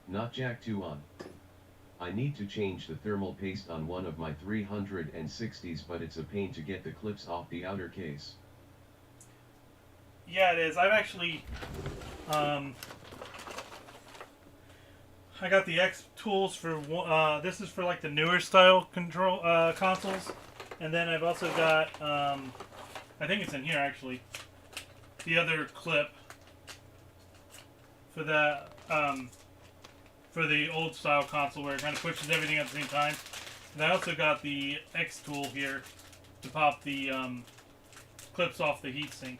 Not Jack 2 on. I need to change the thermal paste on one of my 360s, but it's a pain to get the clips off the outer case. Yeah, it is. I've actually I got the X tools for this is for like the newer style control consoles, and then I've also got I think it's in here actually, the other clip for the old style console where it kind of pushes everything at the same time. And I also got the X tool here to pop the clips off the heatsink.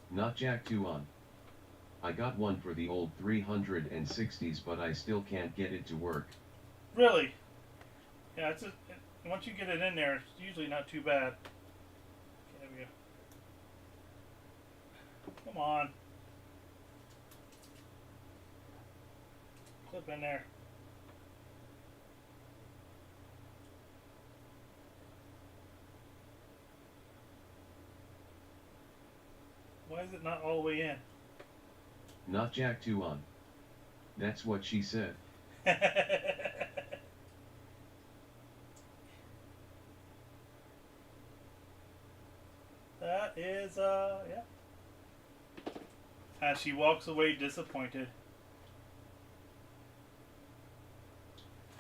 Not Jack 2 on. I got one for the old 360s, but I still can't get it to work. Really? Yeah, once you get it in there, it's usually not too bad. Okay, there we go. Come on. Clip in there. Why is it not all the way in? Not jack 2 on. That's what she said. That is, yeah. As she walks away disappointed.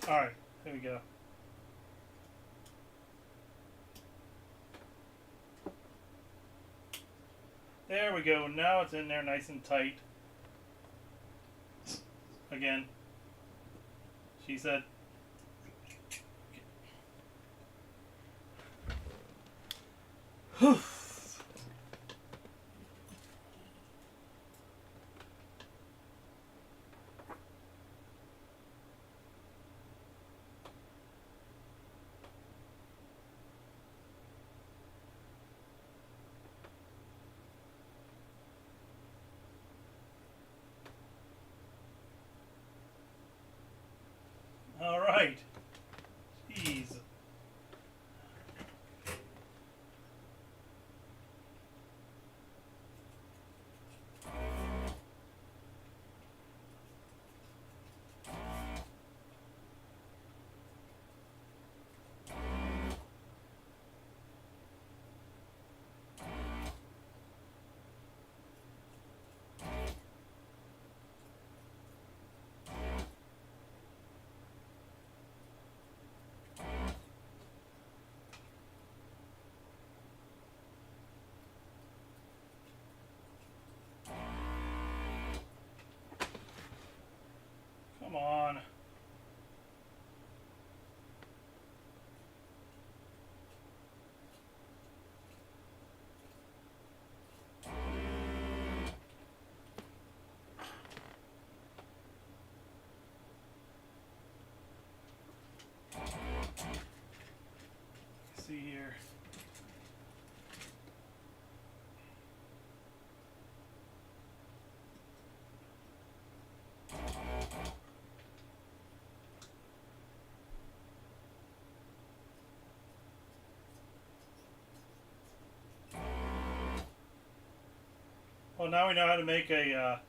Alright, here we go. There we go. Now it's in there nice and tight. Again. She said. Whew. All right. Jeez. Come on. Let's see here. Well, now we know how to make a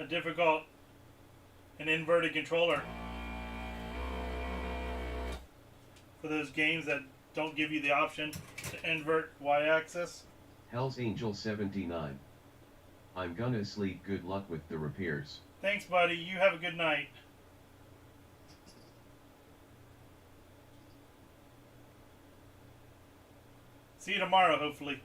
difficult, an inverted controller for those games that don't give you the option to invert y-axis. Hell's Angel 79. I'm gonna sleep. Good luck with the repairs. Thanks, buddy. You have a good night. See you tomorrow, hopefully.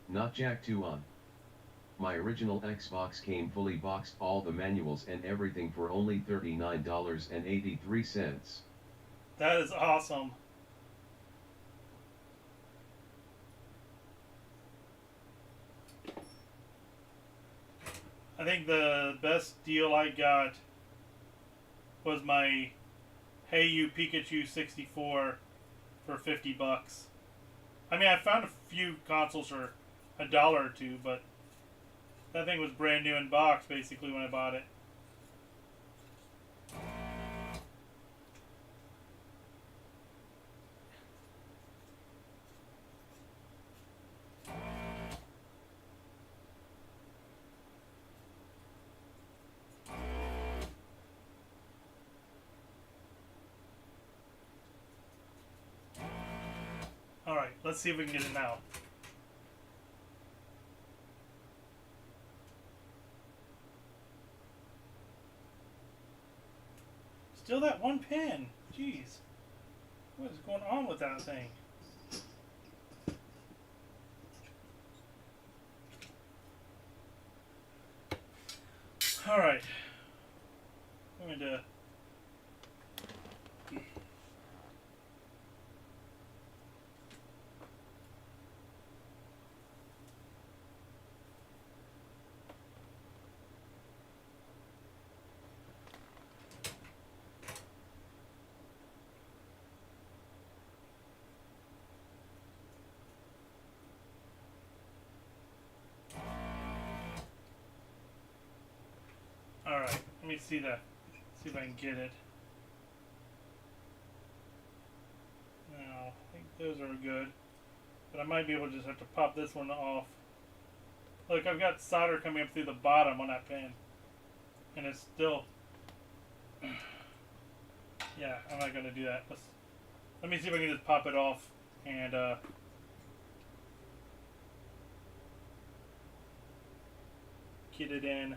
Not jack 2 on. My original Xbox came fully boxed, all the manuals and everything, for only $39.83. That is awesome. I think the best deal I got was my Hey You Pikachu 64 for $50. I mean, I found a few consoles for $1 or $2, but that thing was brand new in box basically when I bought it. Alright, let's see if we can get it now. Still that one pin. Jeez. What is going on with that thing? Alright. I'm going to me see if I can get it. No, I think those are good. But I might be able to just have to pop this one off. Look, I've got solder coming up through the bottom on that pin. And it's still... Yeah, I'm not going to do that. Let me see if I can just pop it off and get it in.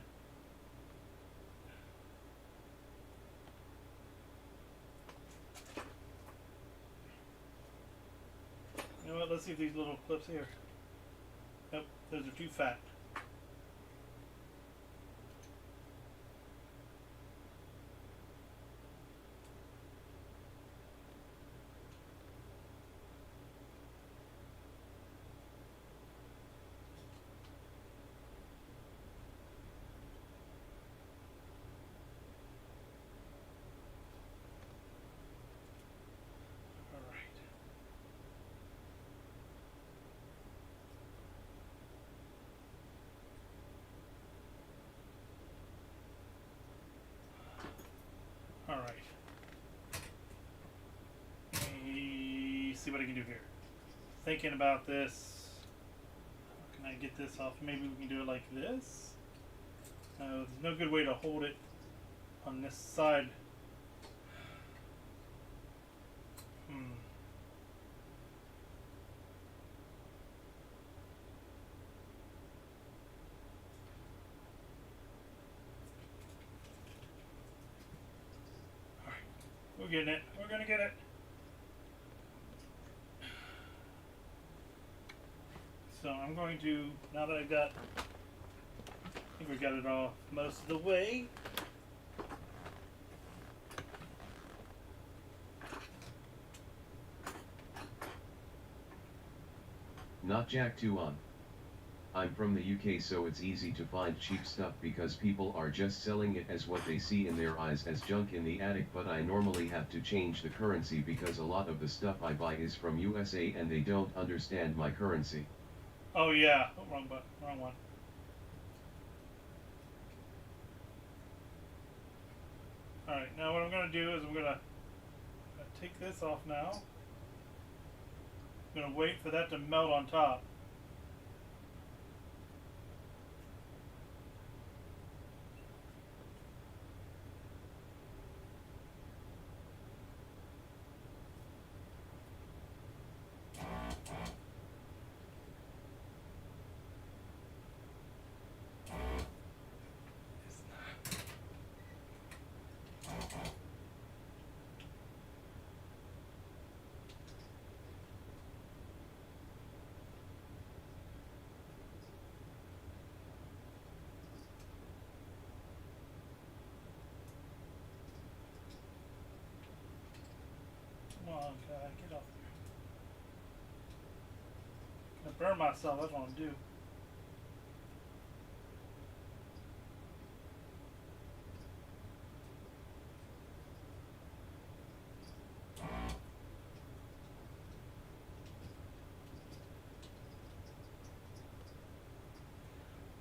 You know what? Let's see if these little clips here. Nope, those are too fat. Alright. Let me see what I can do here. Thinking about this. How can I get this off? Maybe we can do it like this? No, there's no good way to hold it on this side. We're getting it. We're gonna get it. So I'm going to, now that I think we got it all most of the way. Not Jack 2 on. I'm from the UK, so it's easy to find cheap stuff because people are just selling it as what they see in their eyes as junk in the attic, but I normally have to change the currency because a lot of the stuff I buy is from USA and they don't understand my currency. Oh yeah, wrong button, wrong one. Alright, now what I'm going to do is I'm going to take this off now. I'm going to wait for that to melt on top. Come on, God, get off there. I burn myself, that's what I'm doing.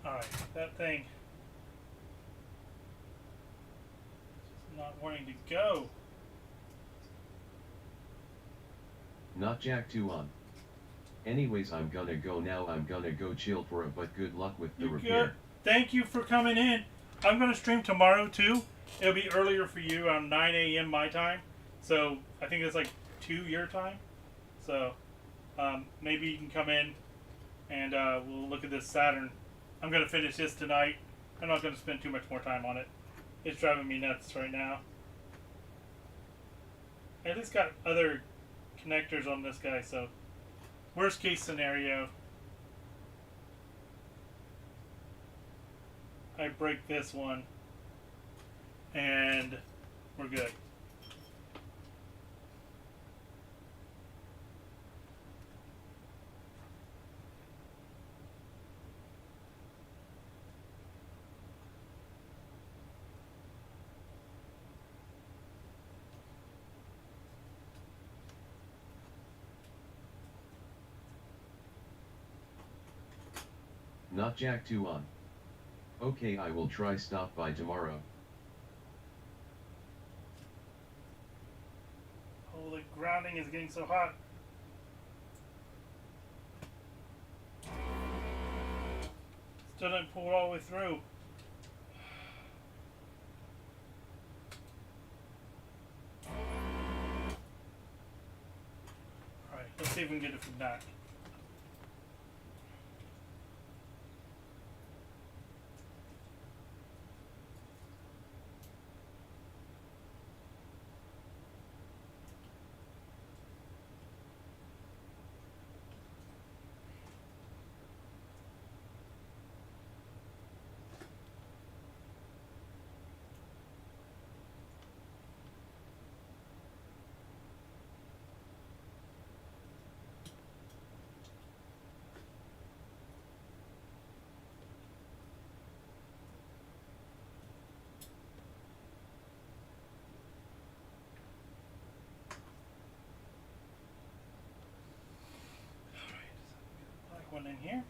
Alright, that thing is not wanting to go. Not Jack 2 on. Anyways, I'm gonna go now. I'm gonna go chill for a but good luck with the repair. Good. Thank you for coming in. I'm going to stream tomorrow too. It'll be earlier for you, around 9 a.m. my time. So I think it's like 2 your time. So maybe you can come in and we'll look at this Saturn. I'm going to finish this tonight. I'm not going to spend too much more time on it. It's driving me nuts right now. I at least got other connectors on this guy, so worst case scenario, I break this one and we're good. Not Jack 2 on. Okay, I will try stop by tomorrow. grounding is getting so hot. Still didn't pull it all the way through. Alright, let's see if we can get it from that. Black one in here.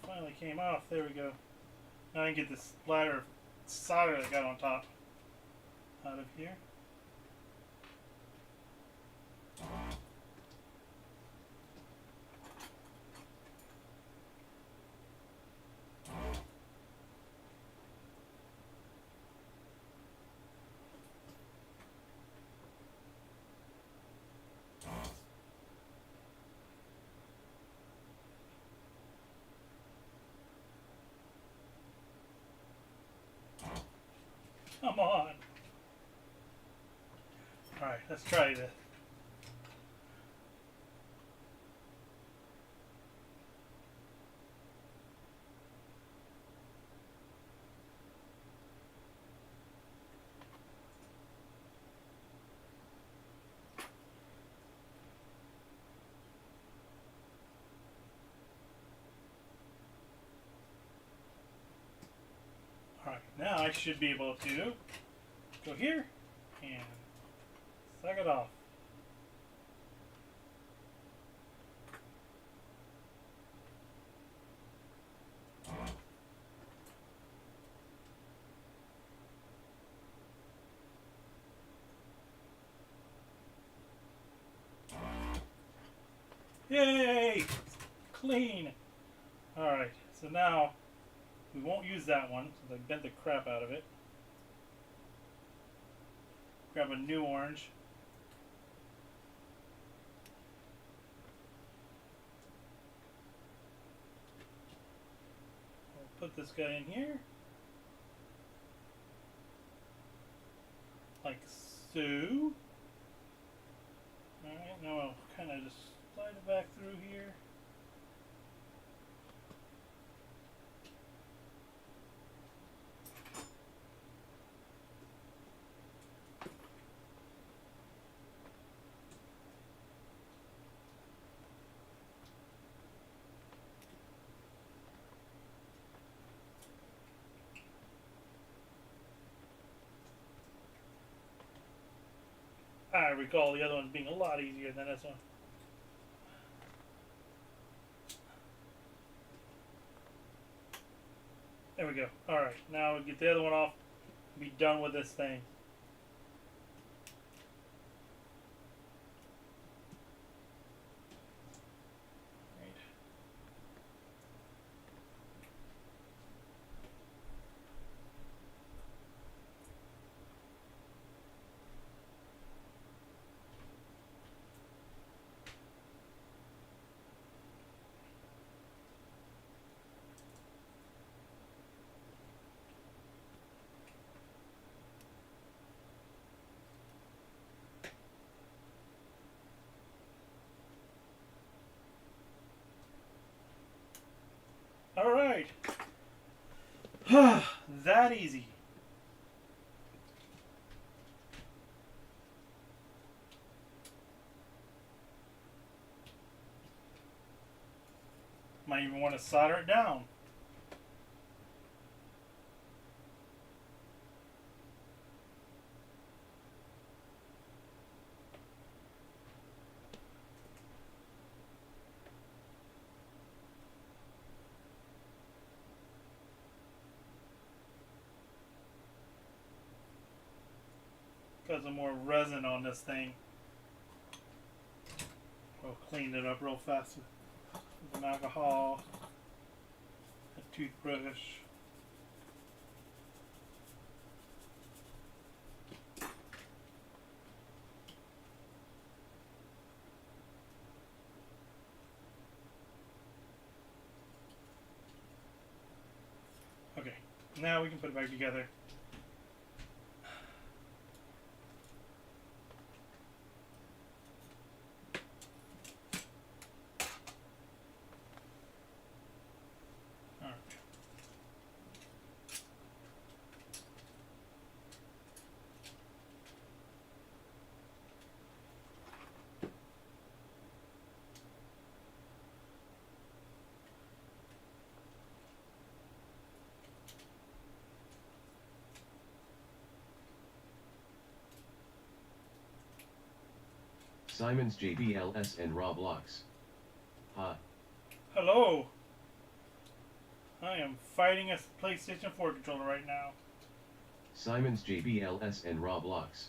Finally came off. There we go. Now I can get this ladder of solder that I got on top out of here. Come on. Alright, let's try this. Alright, now I should be able to go here and suck it off. Yay! Clean! Alright, so now we won't use that one since I bent the crap out of it. Grab a new orange. We'll put this guy in here. Like so. Alright, now I'll kind of just slide it back through here. I recall the other one being a lot easier than this one. There we go. Alright, now we get the other one off and be done with this thing. Alright. That easy. Might even want to solder it down. Put some more resin on this thing. We'll clean it up real fast with some alcohol, a toothbrush. Okay, now we can put it back together. All right. Simon's JBLS and Roblox. Ha. Hello. I am fighting a PlayStation 4 controller right now. Simon's JBLS and Roblox.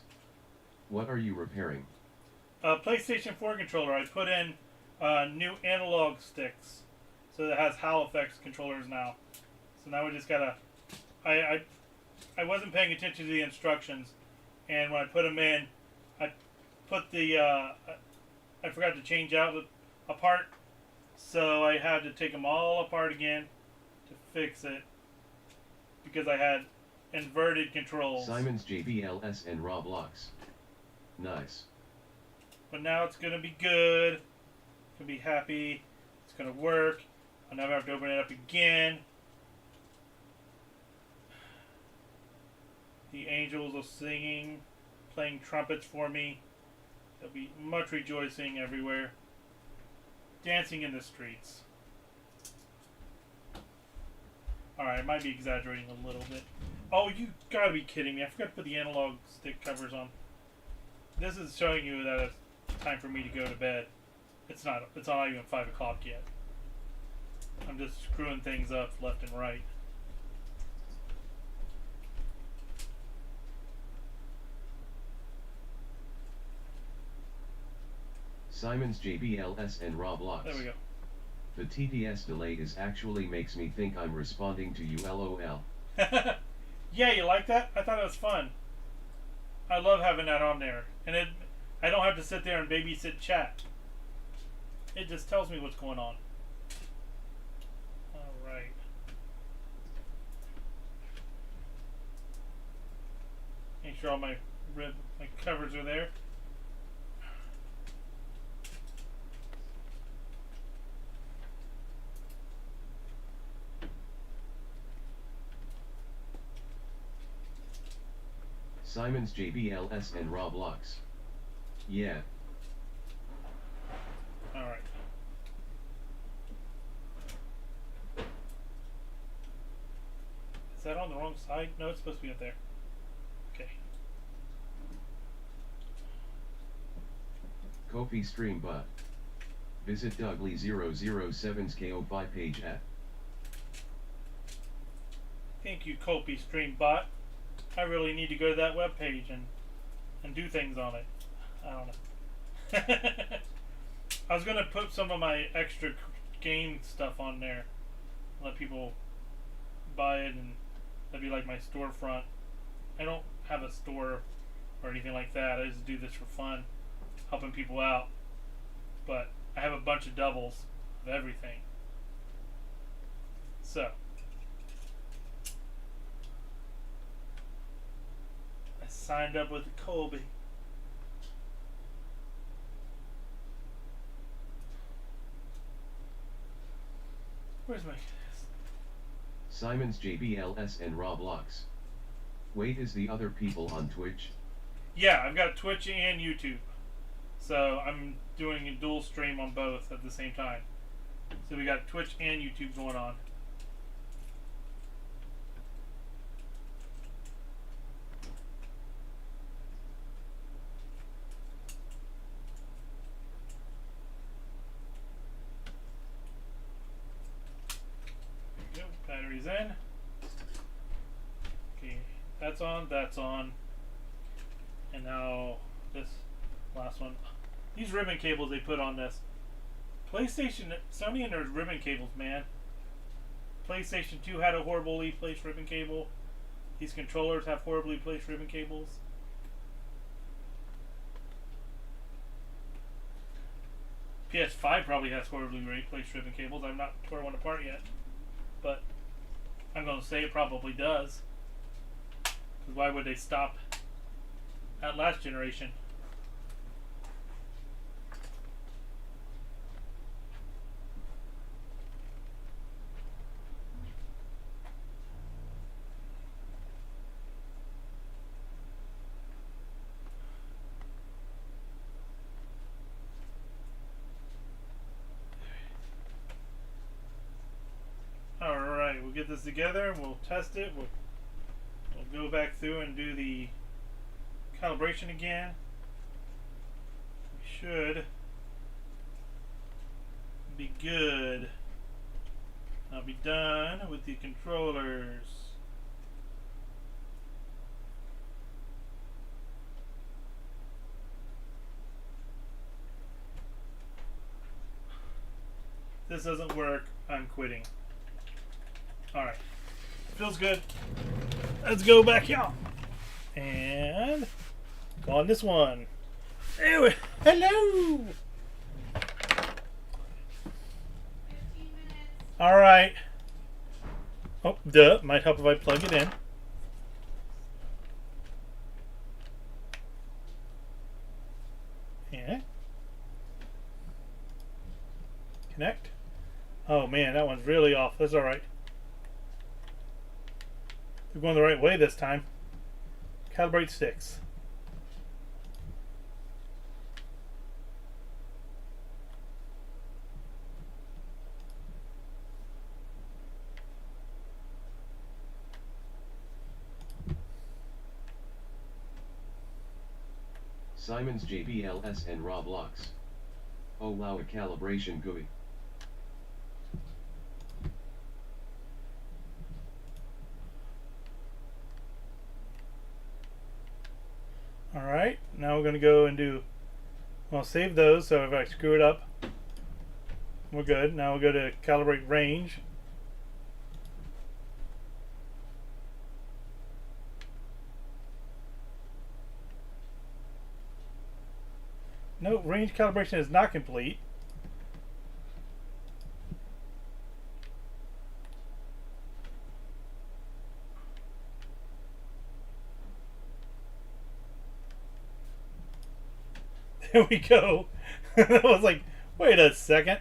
What are you repairing? A PlayStation 4 controller. I put in new analog sticks, so it has Hall effects controllers now. So now we just gotta. I wasn't paying attention to the instructions, and when I put them in, I put the I forgot to change out a part, so I had to take them all apart again to fix it because I had inverted controls. Simon's JBLS and Roblox. Nice. But now it's gonna be good. Gonna be happy. It's gonna work. I'll never have to open it up again. The angels are singing, playing trumpets for me. There'll be much rejoicing everywhere. Dancing in the streets. Alright, I might be exaggerating a little bit. Oh, you gotta be kidding me. I forgot to put the analog stick covers on. This is showing you that it's time for me to go to bed. It's not even 5 o'clock yet. I'm just screwing things up left and right. Simon's JBLS and Roblox. There we go. The TTS delay is actually makes me think I'm responding to you, LOL. Yeah, you like that? I thought it was fun. I love having that on there. And I don't have to sit there and babysit chat. It just tells me what's going on. Alright. Make sure all my covers are there. Simon's JBLS and Roblox. Yeah. Alright. Is that on the wrong side? No, it's supposed to be up there. Okay. Kofi stream bot. Visit Dougly007's KO5 page at. Thank you, Kopi Stream Bot. I really need to go to that webpage and do things on it. I don't know. I was gonna put some of my extra game stuff on there, let people buy it, and that'd be like my storefront. I don't have a store or anything like that. I just do this for fun, helping people out. But I have a bunch of doubles of everything. So I signed up with Colby. Where's my Simon's JBLS and Roblox. Wait, is the other people on Twitch? Yeah, I've got Twitch and YouTube. So I'm doing a dual stream on both at the same time. So we got Twitch and YouTube going on. There we go. Batteries in. Okay, that's on, that's on. And now this last one. These ribbon cables they put on this. PlayStation, Sony and their ribbon cables, man. PlayStation 2 had a horribly placed ribbon cable. These controllers have horribly placed ribbon cables. PS5 probably has horribly placed ribbon cables. I've not tore one apart yet. But I'm going to say it probably does. Because why would they stop at last generation? Alright, we'll get this together. We'll test it. We'll go back through and do the calibration again. We should be good. I'll be done with the controllers. If this doesn't work, I'm quitting. Alright. Feels good. Let's go back, y'all. And go on this one. Anyway, hello. Alright. Oh, duh. Might help if I plug it in. Yeah. Connect. Oh man, that one's really off. That's alright. We're going the right way this time. Calibrate sticks. Simon's JBLS and Roblox. Oh wow, a calibration GUI. Alright, now we're going to go and do, well, save those, so if I screw it up, we're good. Now we'll go to calibrate range. No, range calibration is not complete. There we go. I was like, wait a second.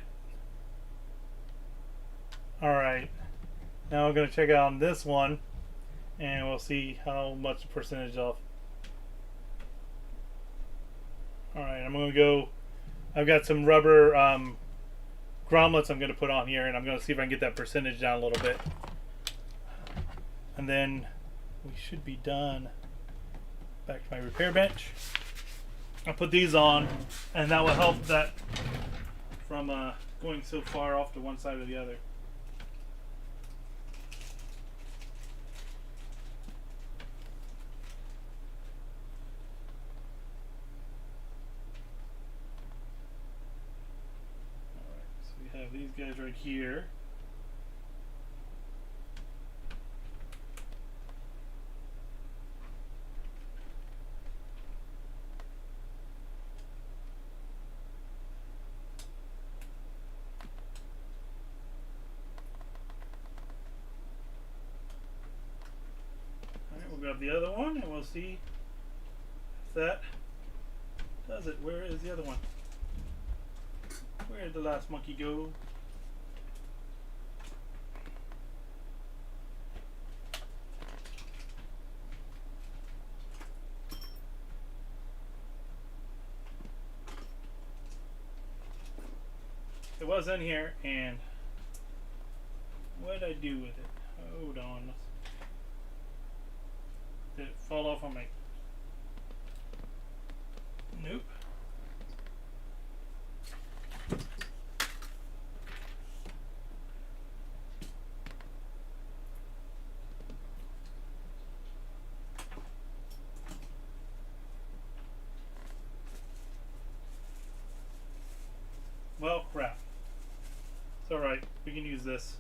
Alright. Now we're going to check out on this one. And we'll see how much percentage off. Alright, I'm going to go. I've got some rubber grommets I'm going to put on here. And I'm going to see if I can get that percentage down a little bit. And then we should be done. Back to my repair bench. I'll put these on, and that will help that from going so far off to one side or the other. Alright, so we have these guys right here. Grab the other one and we'll see if that does it. Where is the other one? Where did the last monkey go? It was in here, and what did I do with it? Hold on. Did it fall off on my... Nope. We can use this.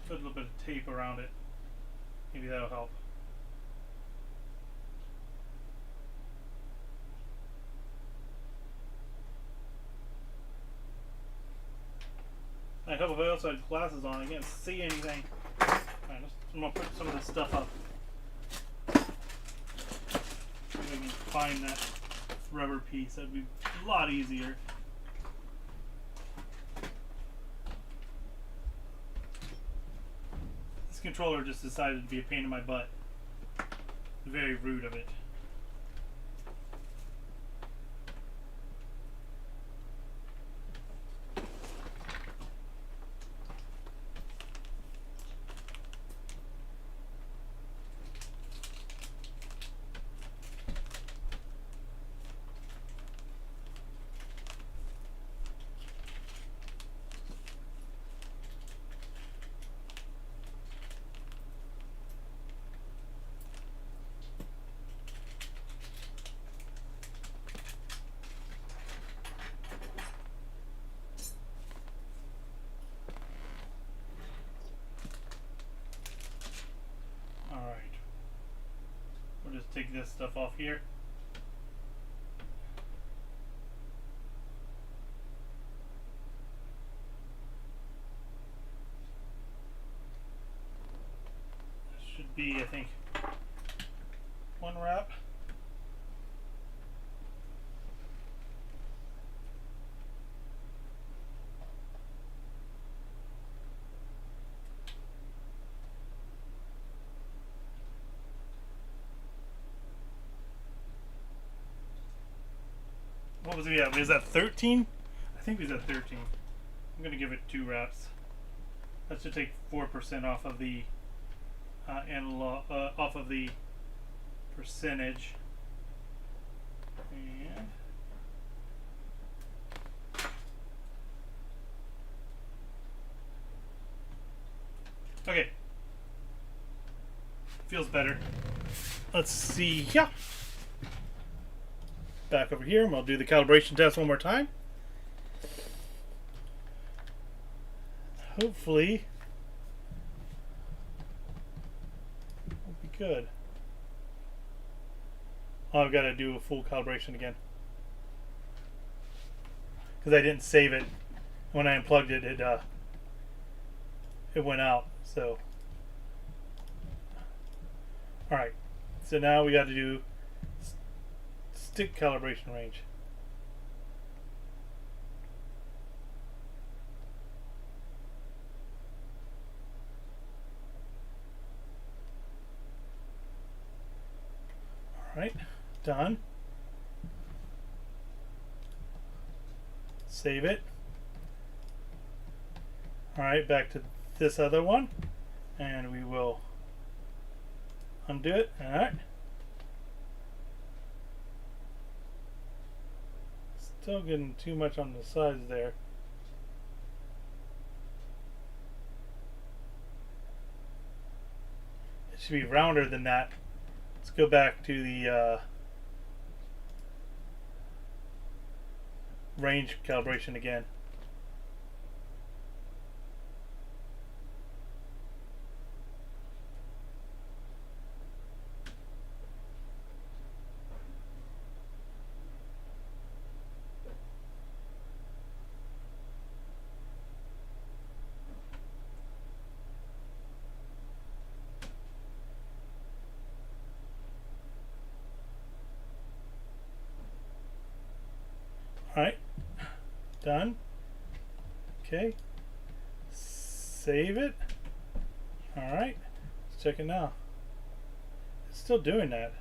Put a little bit of tape around it. Maybe that'll help. I hope if I also had glasses on, I can't see anything. Alright, I'm gonna put some of this stuff up. If I can find that rubber piece, that'd be a lot easier. This controller just decided to be a pain in my butt. Very rude of it. Just take this stuff off here. This should be, I think, one wrap. What was it? Was that 13? I think we was at 13. I'm gonna give it 2 wraps. That should take 4% off of the off of the percentage. And okay, feels better. Let's see. Yeah. Back over here, and we'll do the calibration test one more time. Hopefully, it'll be good. Oh, I've got to do a full calibration again because I didn't save it. When I unplugged it, it went out. So, all right. So now we got to do stick calibration range. Alright, done. Save it. Alright, back to this other one. And we will undo it. Alright. Still getting too much on the sides there. It should be rounder than that. Let's go back to the range calibration again. Alright, done. Okay, save it. Alright, let's check it now. It's still doing that.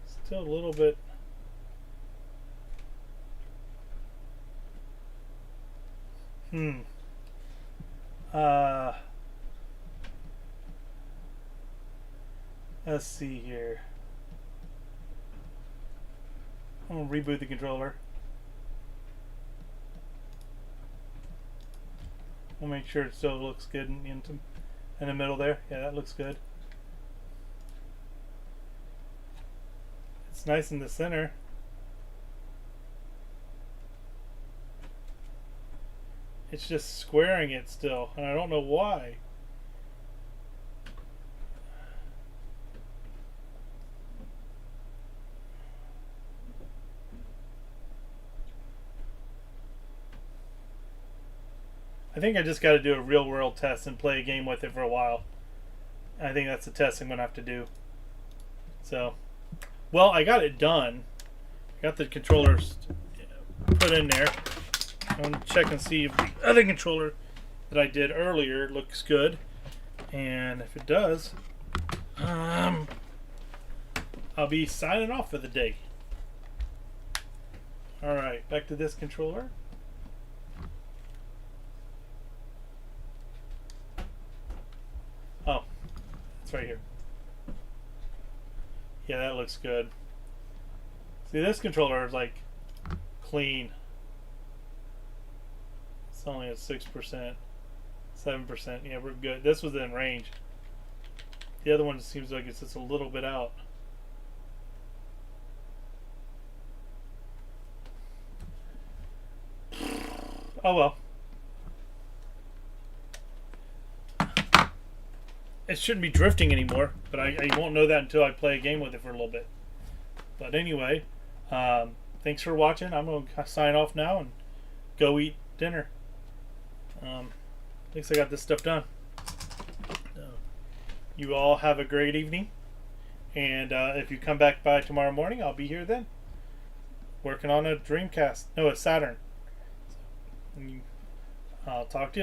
Still a little bit. Let's see here. I'm going to reboot the controller. We'll make sure it still looks good in the middle there. Yeah, that looks good. It's nice in the center. It's just squaring it still, and I don't know why. I think I just got to do a real world test and play a game with it for a while. I think that's the test I'm going to have to do. So, well, I got it done. Got the controllers put in there. I'm going to check and see if the other controller that I did earlier looks good. And if it does, I'll be signing off for the day. Alright, back to this controller. Oh, it's right here. Yeah, that looks good. See, this controller is like clean. It's only at 6%, 7%. Yeah, we're good. This was in range. The other one seems like it's just a little bit out. Oh well. It shouldn't be drifting anymore, but I won't know that until I play a game with it for a little bit. But anyway, thanks for watching. I'm going to sign off now and go eat dinner. At least I got this stuff done. You all have a great evening. And if you come back by tomorrow morning, I'll be here then. Working on a Dreamcast. No, a Saturn. I'll talk to you later.